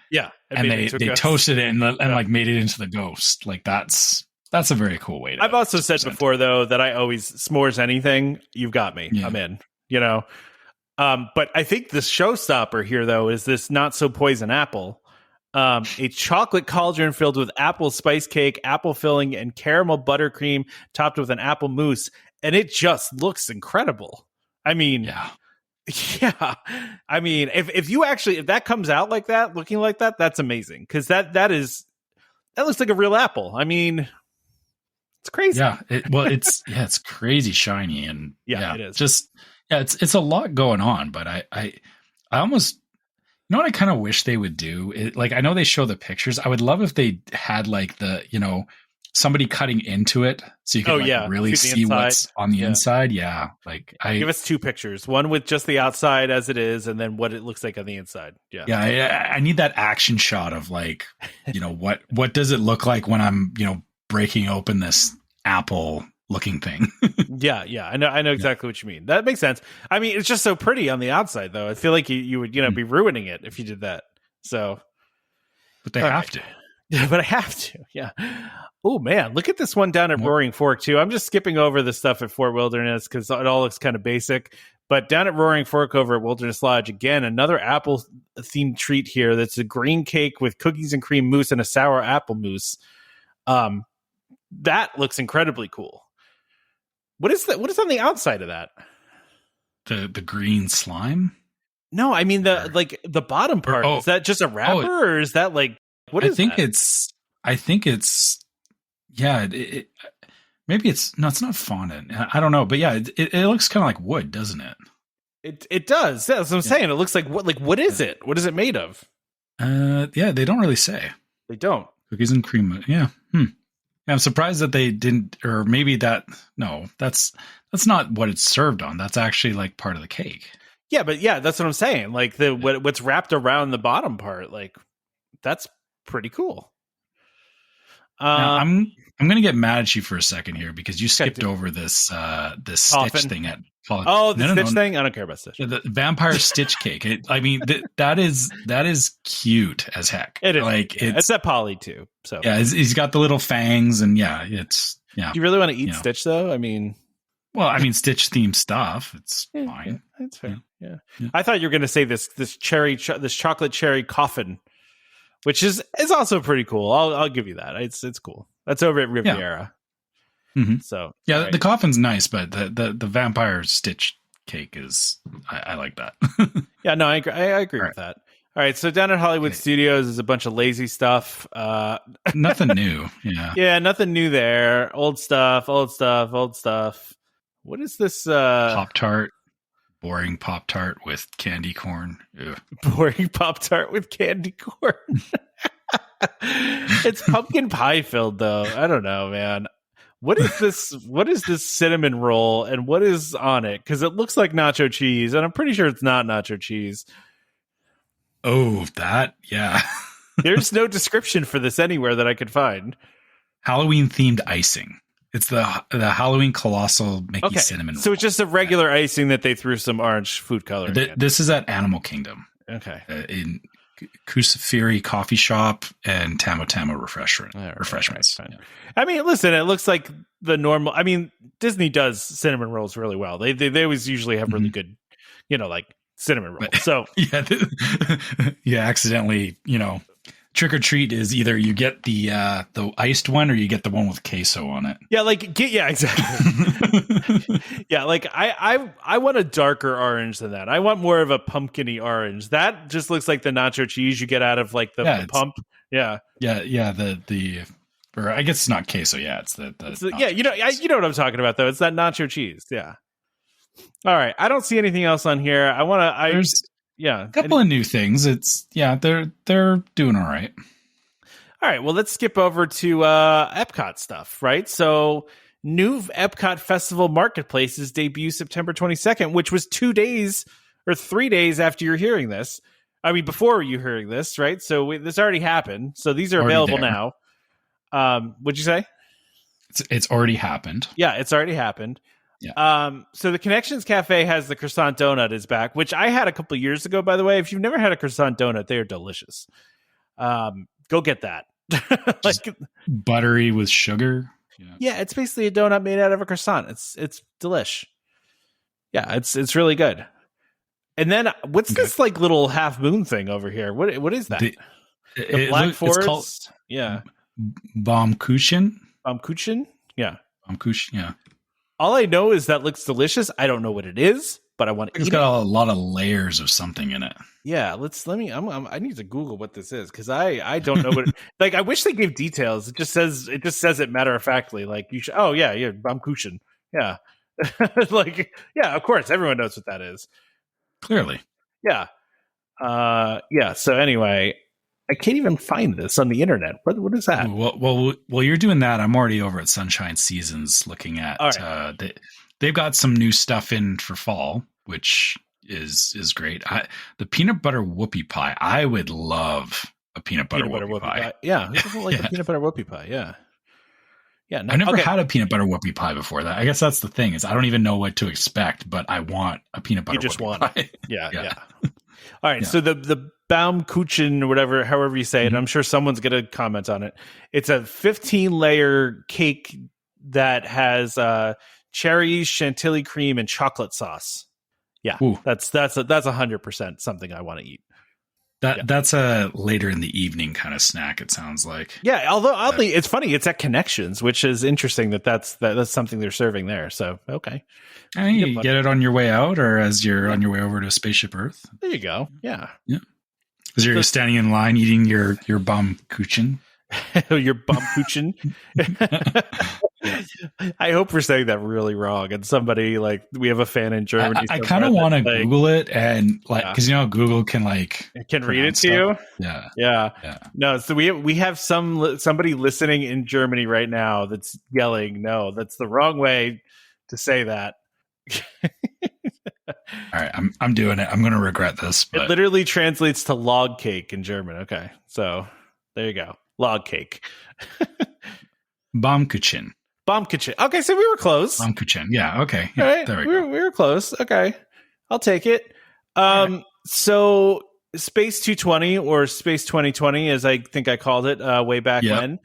C: and they toasted it and like made it into the ghost. Like that's a very cool way.
B: I've also said before though that I always s'mores anything. You've got me. Yeah. I'm in. But I think the showstopper here though is this not so poison apple. A chocolate cauldron filled with apple spice cake, apple filling, and caramel buttercream topped with an apple mousse, and it just looks incredible. I mean, yeah. I mean, if that comes out like that, looking like that, that's amazing. Because that looks like a real apple. I mean, it's crazy.
C: Yeah. It's crazy shiny and
B: it is.
C: Just it's a lot going on. But I almost, what I kind of wish they would do. Like I know they show the pictures. I would love if they had like the somebody cutting into it so you can really see what's on the inside. Yeah. Like
B: give us two pictures, one with just the outside as it is, and then what it looks like on the inside. Yeah.
C: Yeah. I need that action shot of like, what does it look like when I'm, breaking open this apple looking thing.
B: Yeah. I know exactly what you mean. That makes sense. I mean, it's just so pretty on the outside though. I feel like you would, be ruining it if you did that. So,
C: but they have to.
B: But I have to. Yeah. Oh man, look at this one down at Roaring Fork too. I'm just skipping over the stuff at Fort Wilderness because it all looks kind of basic. But down at Roaring Fork over at Wilderness Lodge, again, another apple themed treat here. That's a green cake with cookies and cream mousse and a sour apple mousse. That looks incredibly cool. What is that? What is on the outside of that?
C: The green slime?
B: No, I mean the bottom part. Is that just a wrapper, or is that like what is that?
C: I think it's yeah. Maybe it's not fondant. I don't know, but yeah, it looks kind of like wood, doesn't it?
B: It does. Yeah, that's what I'm saying. It looks like what? Like what is it? What is it made of?
C: Yeah, they don't really say.
B: They don't.
C: Cookies and cream. Yeah. I'm surprised that they didn't, or maybe that's not what it's served on. That's actually like part of the cake.
B: Yeah, but yeah, that's what I'm saying. Like what's wrapped around the bottom part, like that's pretty cool.
C: Now, I'm going to get mad at you for a second here because you skipped over this Stitch thing at
B: Stitch thing. I don't care about Stitch.
C: The vampire Stitch cake. That is cute as heck.
B: It is.
C: Like
B: it's at Poly too. So
C: yeah, he's got the little fangs and yeah.
B: Do you really want to eat Stitch though? I mean,
C: Stitch themed stuff. It's fine.
B: That's fair. Yeah. I thought you were going to say this chocolate cherry coffin, which is also pretty cool. I'll give you that. It's cool. That's over at Riviera.
C: Yeah. Mm-hmm.
B: So
C: yeah, right. The coffin's nice, but the vampire Stitch cake is I like that.
B: Yeah, no, I agree with that. All right, so down at Hollywood Studios is a bunch of lazy stuff.
C: Nothing new. Yeah.
B: Yeah, nothing new there. Old stuff. What is this?
C: Pop-Tart. Boring Pop-Tart with candy corn. Ew.
B: Boring Pop-Tart with candy corn. It's pumpkin pie filled though. I don't know, man. What is this? What is this cinnamon roll and what is on it? Because it looks like nacho cheese, and I'm pretty sure it's not nacho cheese.
C: Oh, yeah.
B: There's no description for this anywhere that I could find.
C: Halloween themed icing. It's the Halloween colossal Mickey cinnamon roll.
B: So it's just a regular icing that they threw some orange food coloring in.
C: This is at Animal Kingdom.
B: Okay.
C: In Kusafiri Coffee Shop and Tamo Tamo refreshments.
B: Right. Yeah. I mean, listen, it looks like the normal. I mean, Disney does cinnamon rolls really well. They always usually have really good, like cinnamon rolls. So
C: yeah, accidentally, trick or treat is either you get the iced one or you get the one with queso on it.
B: Yeah, exactly. Yeah, like I want a darker orange than that. I want more of a pumpkin-y orange. That just looks like the nacho cheese you get out of like the pump. Yeah.
C: Yeah, or I guess it's not queso. Yeah, it's the
B: yeah, you know what I'm talking about though. It's that nacho cheese. Yeah. All right, I don't see anything else on here. There's a
C: couple of new things. They're doing all right.
B: All right, well, let's skip over to EPCOT stuff, right? So, new EPCOT Festival Marketplaces debut September 22nd, which was 2 days or 3 days after you're hearing this. I mean, before you hearing this, right? So, this already happened. So, these are available now. What'd you say?
C: It's already happened.
B: Yeah, it's already happened.
C: Yeah.
B: So the Connections Cafe has the croissant donut is back, which I had a couple of years ago, by the way. If you've never had a croissant donut, they are delicious. Go get that.
C: Like buttery with sugar.
B: Yeah, it's basically a donut made out of a croissant. It's delish. Yeah, it's really good. And then what's this like little half moon thing over here? What is that? The Black Forest? Yeah.
C: Baumkuchen?
B: Yeah.
C: Baumkuchen, yeah.
B: All I know is that looks delicious. I don't know what it is, but I want to eat it.
C: It's got a lot of layers of something in it.
B: Yeah, I need to Google what this is because I don't know what. Like, I wish they gave details. It just says it matter of factly. Like you should. Oh yeah, Baumkuchen. Yeah, like yeah, of course everyone knows what that is.
C: Clearly.
B: Yeah. Yeah. So anyway, I can't even find this on the internet. What is that?
C: Well, you're doing that. I'm already over at Sunshine Seasons looking at. Right. They've got some new stuff in for fall, which is great. The peanut butter whoopie pie. I would love a peanut butter whoopie pie.
B: Yeah, like a peanut butter whoopie pie. Yeah. Yeah,
C: I've never had a peanut butter whoopie pie before. That I guess that's the thing is I don't even know what to expect, but I want a peanut butter.
B: You just
C: whoopie
B: want
C: pie.
B: Yeah. All right, so the Baumkuchen or whatever, however you say it, I'm sure someone's going to comment on it. It's a 15-layer cake that has cherries, chantilly cream, and chocolate sauce. Yeah, ooh. That's 100% something I want to eat.
C: That's a later in the evening kind of snack. It sounds like.
B: Yeah, although oddly, it's funny. It's at Connections, which is interesting that's something they're serving there. So okay,
C: you get it on your way out, or as you're on your way over to Spaceship Earth.
B: There you go. Yeah.
C: As you're standing in line eating your Baumkuchen.
B: Your Baumkuchen. I hope we're saying that really wrong. And somebody we have a fan in Germany.
C: I kind of want to Google it and because Google can
B: read it to you. Yeah. No, so we have somebody listening in Germany right now that's yelling, "No, that's the wrong way to say that."
C: All right, I'm doing it. I'm going to regret this. But...
B: It literally translates to log cake in German. Okay, so there you go, log cake.
C: Baumkuchen.
B: Okay, so we were close.
C: Baumkuchen. Yeah. Okay.
B: Yeah, right. There we go. We were close. Okay, I'll take it. Right. So Space 220 or Space 2020, as I think I called it way back when.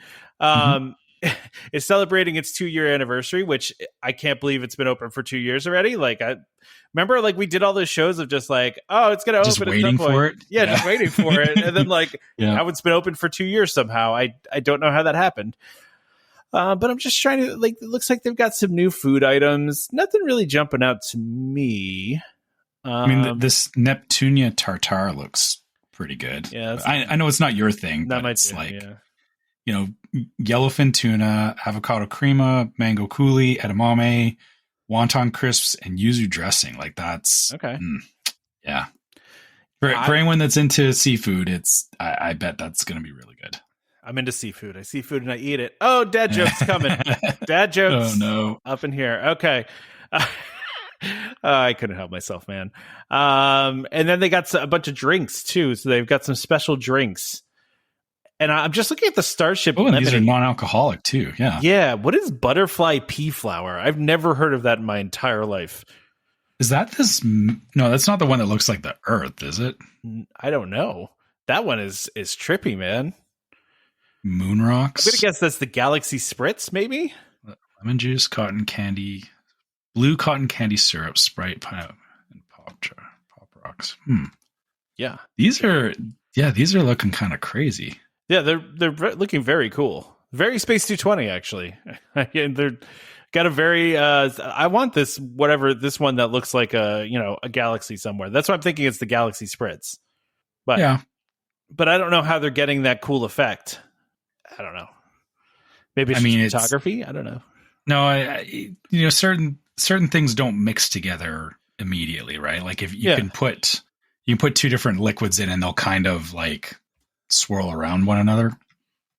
B: Is celebrating its 2-year anniversary, which I can't believe it's been open for 2 years already. I remember we did all those shows of just oh, it's going to open
C: waiting for it.
B: Yeah, just waiting for it. And then now it's been open for 2 years somehow. I don't know how that happened. But I'm just trying to it looks like they've got some new food items. Nothing really jumping out to me.
C: I mean, this Neptunia tartare looks pretty good. Yeah, I know it's not your thing, but it's yellowfin tuna, avocado crema, mango coulis, edamame, wonton crisps, and yuzu dressing. That's okay. Yeah. For anyone that's into seafood, I bet that's going to be really good.
B: I'm into seafood. I see food and I eat it. Oh, dad jokes coming. Dad jokes.
C: Oh no,
B: up in here. Okay. I couldn't help myself, man. And then they got a bunch of drinks too. So they've got some special drinks. And I'm just looking at the Starship.
C: Oh, and these are non-alcoholic too. Yeah.
B: Yeah. What is butterfly pea flower? I've never heard of that in my entire life.
C: Is that this? No, that's not the one that looks like the Earth, is it?
B: I don't know. That one is trippy, man.
C: Moon rocks.
B: I'm gonna guess that's the Galaxy Spritz, maybe.
C: Lemon juice, cotton candy, blue cotton candy syrup, Sprite, pineapple, and pop rocks.
B: Yeah,
C: these are looking kind of crazy.
B: Yeah, they're looking very cool. Very Space 220, actually. They're got a very. I want this one that looks like a galaxy somewhere. That's what I'm thinking. It's the Galaxy Spritz, but I don't know how they're getting that cool effect. I don't know. Maybe it's photography. I don't know.
C: No, certain things don't mix together immediately, right? Like if you can put two different liquids in, and they'll kind of swirl around one another.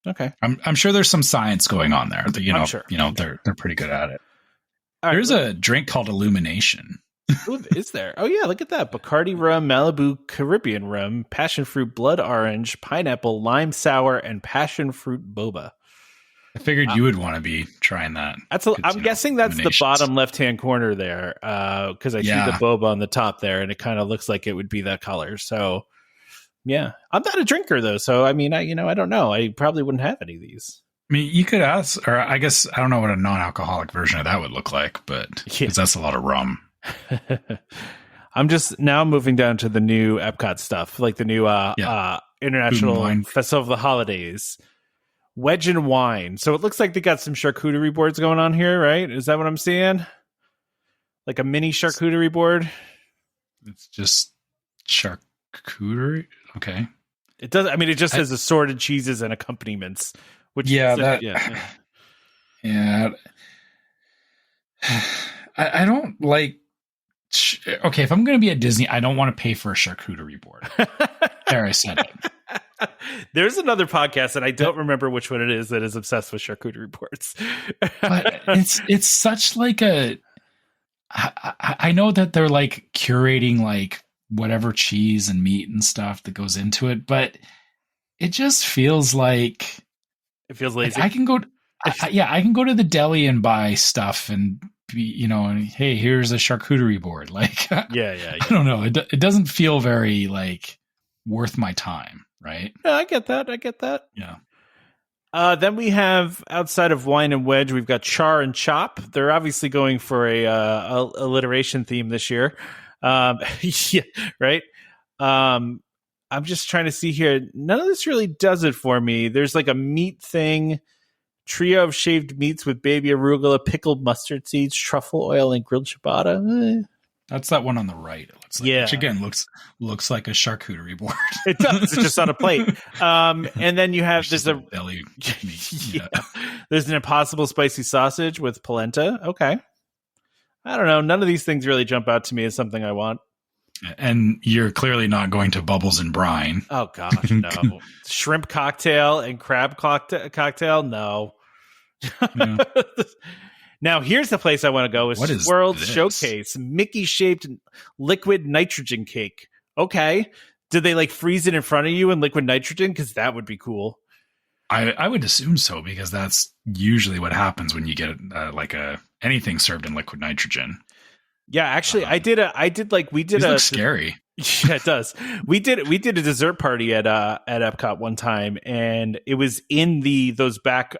B: Okay,
C: I'm sure there's some science going on there.
B: I'm sure.
C: They're pretty good at it.
B: There's
C: a drink called Illumination.
B: Ooh, is there? Oh yeah, look at that. Bacardi rum, Malibu Caribbean rum, passion fruit blood orange, pineapple, lime sour, and passion fruit boba.
C: I figured you would want to be trying that.
B: I'm guessing that's the bottom left-hand corner there, because I see the boba on the top there, and it kind of looks like it would be that color. So yeah, I'm not a drinker though, so I mean, I don't know. I probably wouldn't have any of these.
C: I mean, you could ask, or I guess I don't know what a non-alcoholic version of that would look like, but because that's a lot of rum.
B: I'm just now moving down to the new EPCOT stuff, like the new International Festival of the Holidays, Wedge and Wine. So it looks like they got some charcuterie boards going on here, right? Is that what I'm seeing? Like a mini charcuterie board?
C: It's just charcuterie? Okay.
B: It does. I mean, it just says assorted cheeses and accompaniments. Which I
C: don't like. Okay, if I'm going to be at Disney, I don't want to pay for a charcuterie board. There, I said it.
B: There's another podcast, and I don't remember which one it is, that is obsessed with charcuterie boards.
C: But it's such a. I know that they're curating whatever cheese and meat and stuff that goes into it, but it just feels it
B: feels lazy.
C: I can go. I can go to the deli and buy stuff and and hey, here's a charcuterie board. Like,
B: yeah.
C: I don't know. It doesn't feel very like worth my time, right?
B: Yeah, I get that.
C: Yeah.
B: Then we have, outside of Wine and Wedge, we've got Char and Chop. They're obviously going for a alliteration theme this year. Yeah, right. I'm just trying to see here. None of this really does it for me. There's like a meat thing, trio of shaved meats with baby arugula, pickled mustard seeds, truffle oil, and grilled ciabatta.
C: That's that one on the right. It looks like,
B: yeah,
C: which again looks like a charcuterie board.
B: It does. It's just on a plate. And then you have there's a
C: belly meat.
B: Yeah. There's an impossible spicy sausage with polenta. Okay, I don't know. None of these things really jump out to me as something I want.
C: And you're clearly not going to Bubbles and Brine.
B: Oh gosh, no. Shrimp cocktail and crab cocktail. No. Yeah. Now, here's the place I want to go: is World Showcase Mickey-shaped liquid nitrogen cake. Okay, did they like freeze it in front of you in liquid nitrogen? Because that would be cool.
C: I would assume so, because that's usually what happens when you get anything served in liquid nitrogen.
B: Yeah, actually, we did
C: looks scary.
B: Yeah, it does. We did a dessert party at EPCOT one time, and it was in those back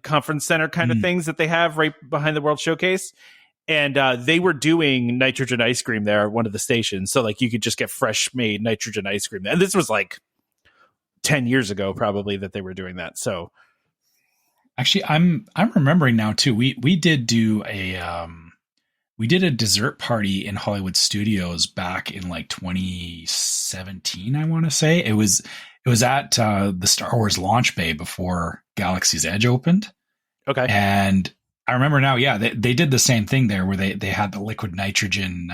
B: conference center kind of things that they have right behind the World Showcase. And they were doing nitrogen ice cream there at one of the stations. So like you could just get fresh made nitrogen ice cream. And this was like 10 years ago, probably, that they were doing that. So
C: actually, I'm remembering now too. We did do we did a dessert party in Hollywood Studios back in like 2017, I want to say. It was at the Star Wars launch bay before Galaxy's Edge opened.
B: Okay.
C: And I remember now, yeah, they did the same thing there, where they had the liquid nitrogen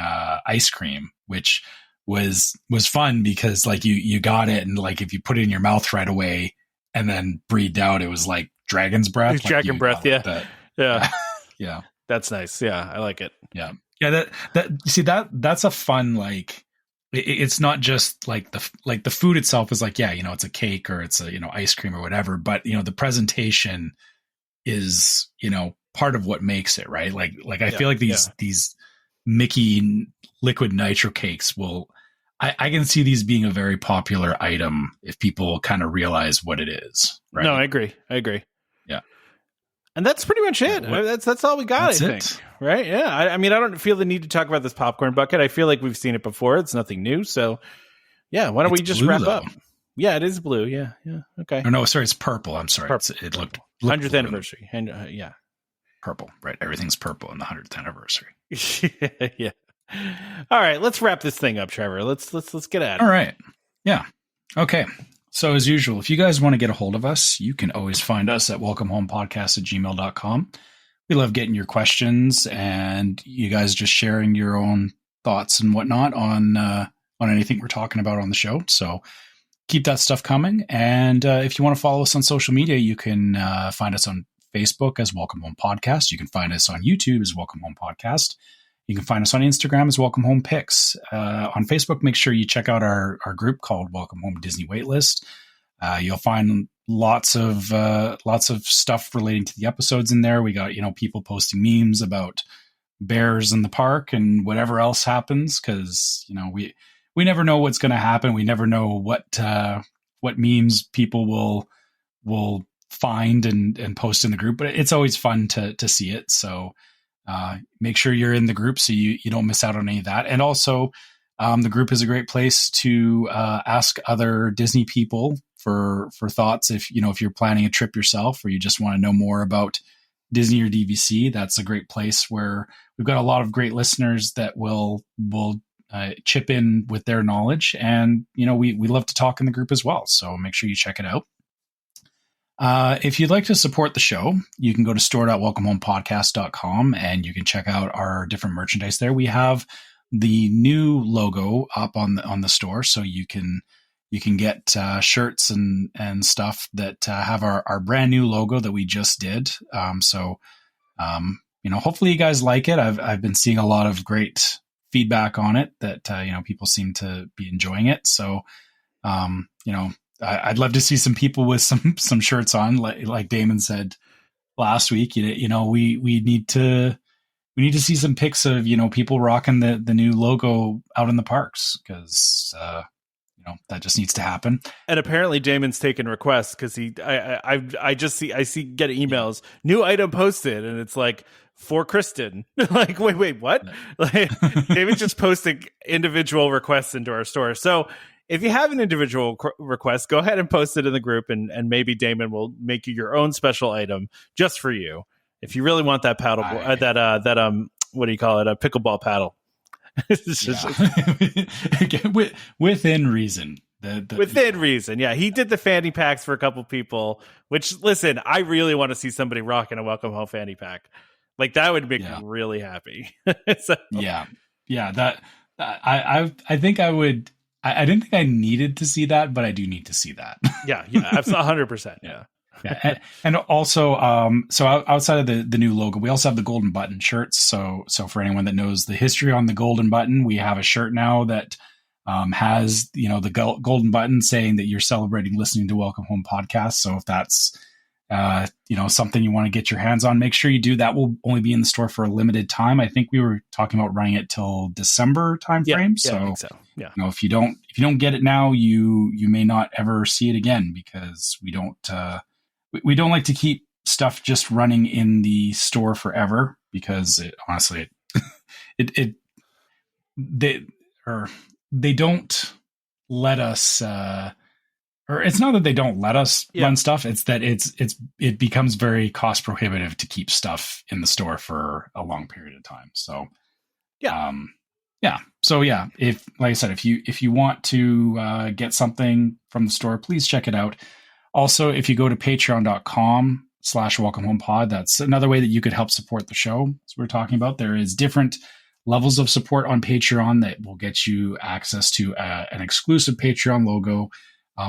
C: ice cream, which was fun because like you got it, and like if you put it in your mouth right away and then breathed out, it was like dragon's breath.
B: It's dragon breath, yeah. Yeah.
C: Yeah.
B: That's nice. Yeah, I like it.
C: Yeah. Yeah, that's a fun, like, it's not just like the food itself is like, yeah, it's a cake or it's a, ice cream or whatever, but the presentation is, part of what makes it, right? Like I feel like these Mickey liquid nitro cakes I can see these being a very popular item if people kind of realize what it is. Right?
B: No, I agree.
C: Yeah.
B: And that's pretty much it. That's all we got, I think. Right? Yeah. I mean, I don't feel the need to talk about this popcorn bucket. I feel like we've seen it before. It's nothing new. So, yeah, why don't we just wrap up? Yeah, it is blue. Yeah. Okay.
C: Oh, no, sorry, it's purple. I'm sorry.
B: Purple.
C: It looked
B: 100th anniversary. And yeah.
C: Purple. Right. Everything's purple in the 100th anniversary.
B: Yeah. All right, let's wrap this thing up, Trevor. Let's get at it.
C: All right. Yeah. Okay. So as usual, if you guys want to get a hold of us, you can always find us at welcomehomepodcast@gmail.com. We love getting your questions and you guys just sharing your own thoughts and whatnot on anything we're talking about on the show. So keep that stuff coming. And if you want to follow us on social media, you can find us on Facebook as Welcome Home Podcast. You can find us on YouTube as Welcome Home Podcast. You can find us on Instagram as Welcome Home Pics. On Facebook, make sure you check out our group called Welcome Home Disney Waitlist. You'll find lots of stuff relating to the episodes in there. We got people posting memes about bears in the park and whatever else happens, because we never know what's going to happen. We never know what memes people will find and post in the group. But it's always fun to see it. So. Make sure you're in the group so you don't miss out on any of that. And also, the group is a great place to ask other Disney people for thoughts. If you're planning a trip yourself or you just want to know more about Disney or DVC, that's a great place where we've got a lot of great listeners that will chip in with their knowledge. And we love to talk in the group as well. So make sure you check it out. If you'd like to support the show, you can go to store.welcomehomepodcast.com and you can check out our different merchandise there. We have the new logo up on the store, so you can get shirts and stuff that have our brand new logo that we just did. Hopefully you guys like it. I've been seeing a lot of great feedback on it that people seem to be enjoying it. So I'd love to see some people with some shirts on, like Damon said last week, we need to see some pics of, people rocking the new logo out in the parks, because that just needs to happen.
B: And apparently Damon's taken requests, because I see get emails, new item posted, and it's like, for Kristen. Like, wait, what? Like, Damon's just posting individual requests into our store. So if you have an individual request, go ahead and post it in the group, and maybe Damon will make you your own special item just for you. If you really want that paddle, what do you call it? A pickleball paddle.
C: Within reason.
B: Within reason. Yeah. He did the fanny packs for a couple people, which, listen, I really want to see somebody rocking a welcome home fanny pack. Like, that would make me really happy. So.
C: Yeah. That I think I would. I didn't think I needed to see that, but I do need to see that.
B: Yeah, 100%. Yeah.
C: And also, so outside of the new logo, we also have the golden button shirts. So for anyone that knows the history on the golden button, we have a shirt now that has, the golden button saying that you're celebrating listening to Welcome Home Podcast. So if that's, something you want to get your hands on, make sure you do. That will only be in the store for a limited time. I think we were talking about running it till December timeframe.
B: Yeah, I think so. Yeah.
C: If you don't get it now, you may not ever see it again, because we don't like to keep stuff just running in the store forever, because honestly, they don't let us, or it's not that they don't let us run stuff. It's that it becomes very cost prohibitive to keep stuff in the store for a long period of time. So, So if, like I said, if you want to get something from the store, please check it out. Also, if you go to patreon.com/welcomehomepod, that's another way that you could help support the show. As we're talking about, there is different levels of support on Patreon that will get you access to an exclusive Patreon logo.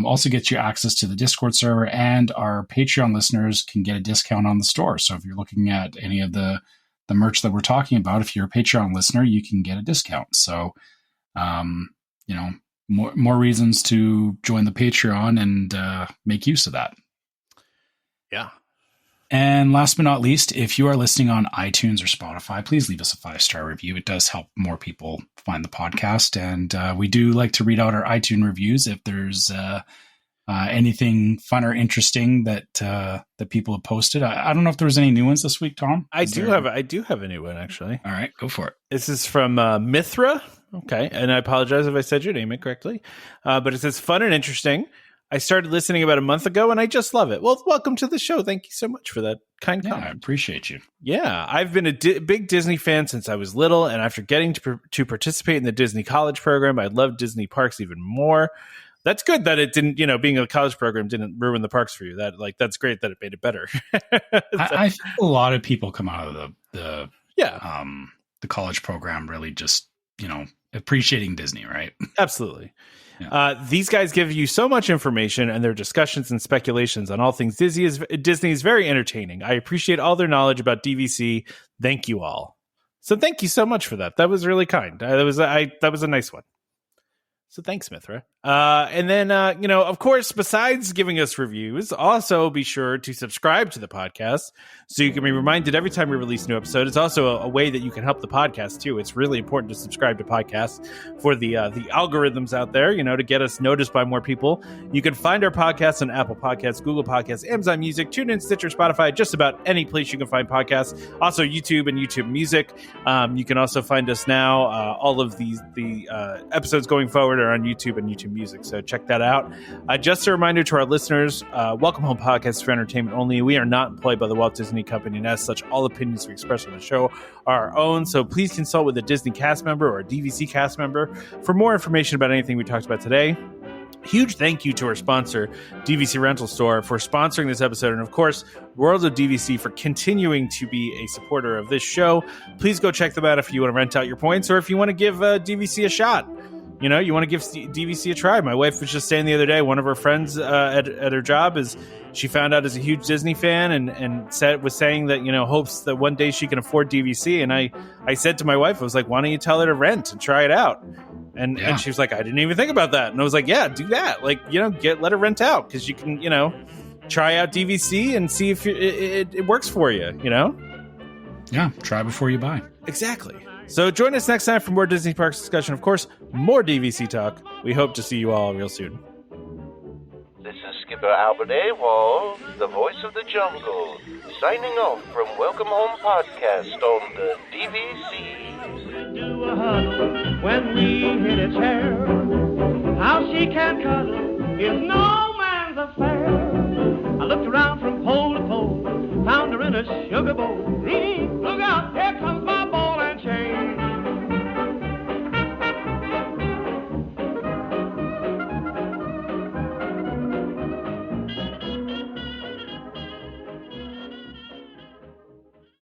C: Also get you access to the Discord server, and our Patreon listeners can get a discount on the store. So if you're looking at any of the merch that we're talking about, if you're a Patreon listener, you can get a discount. So, more reasons to join the Patreon and make use of that.
B: Yeah.
C: And last but not least, if you are listening on iTunes or Spotify, please leave us a 5-star review. It does help more people find the podcast. And we do like to read out our iTunes reviews if there's anything fun or interesting that people have posted. I don't know if there was any new ones this week, Tom.
B: I do have a new one, actually.
C: All right, go for it.
B: This is from Mithra. Okay, and I apologize if I said your name incorrectly. But it says, fun and interesting. I started listening about a month ago, and I just love it. Well, welcome to the show. Thank you so much for that kind comment.
C: I appreciate you.
B: Yeah, I've been a big Disney fan since I was little, and after getting to participate in the Disney College program, I love Disney parks even more. That's good that it didn't, being a college program didn't ruin the parks for you. That's great that it made it better.
C: I think a lot of people come out of the college program really just, appreciating Disney, right?
B: Absolutely. Yeah. These guys give you so much information, and their discussions and speculations on all things Disney is very entertaining. I appreciate all their knowledge about DVC. Thank you all. So thank you so much for that. That was really kind. That was a nice one. So thanks, Mithra. And then, of course, besides giving us reviews, also be sure to subscribe to the podcast so you can be reminded every time we release a new episode. It's also a way that you can help the podcast, too. It's really important to subscribe to podcasts for the algorithms out there, to get us noticed by more people. You can find our podcasts on Apple Podcasts, Google Podcasts, Amazon Music, TuneIn, Stitcher, Spotify, just about any place you can find podcasts. Also, YouTube and YouTube Music. You can also find us now. All of the episodes going forward are on YouTube and YouTube Music, so check that out. Just a reminder to our listeners, Welcome Home Podcast is for entertainment only. We are not employed by the Walt Disney Company, and as such, all opinions we express on the show are our own, so please consult with a Disney cast member or a DVC cast member for more information about anything we talked about today. Huge thank you to our sponsor, DVC Rental Store, for sponsoring this episode, and of course, World of DVC for continuing to be a supporter of this show. Please go check them out if you want to rent out your points, or if you want to give DVC a shot. You want to give DVC a try. My wife was just saying the other day, one of her friends at her job she found out is a huge Disney fan and was saying that, hopes that one day she can afford DVC. And I said to my wife, I was like, why don't you tell her to rent and try it out? And she was like, I didn't even think about that. And I was like, yeah, do that. Let her rent out, because you can, try out DVC and see if it works for you, you know?
C: Yeah, try before you buy.
B: Exactly. So join us next time for more Disney Parks discussion. Of course, more DVC talk. We hope to see you all real soon.
A: This is Skipper Albert Awol, the voice of the jungle, signing off from Welcome Home Podcast on the DVC.
D: Do a huddle when we hit its hair. How she can cuddle is no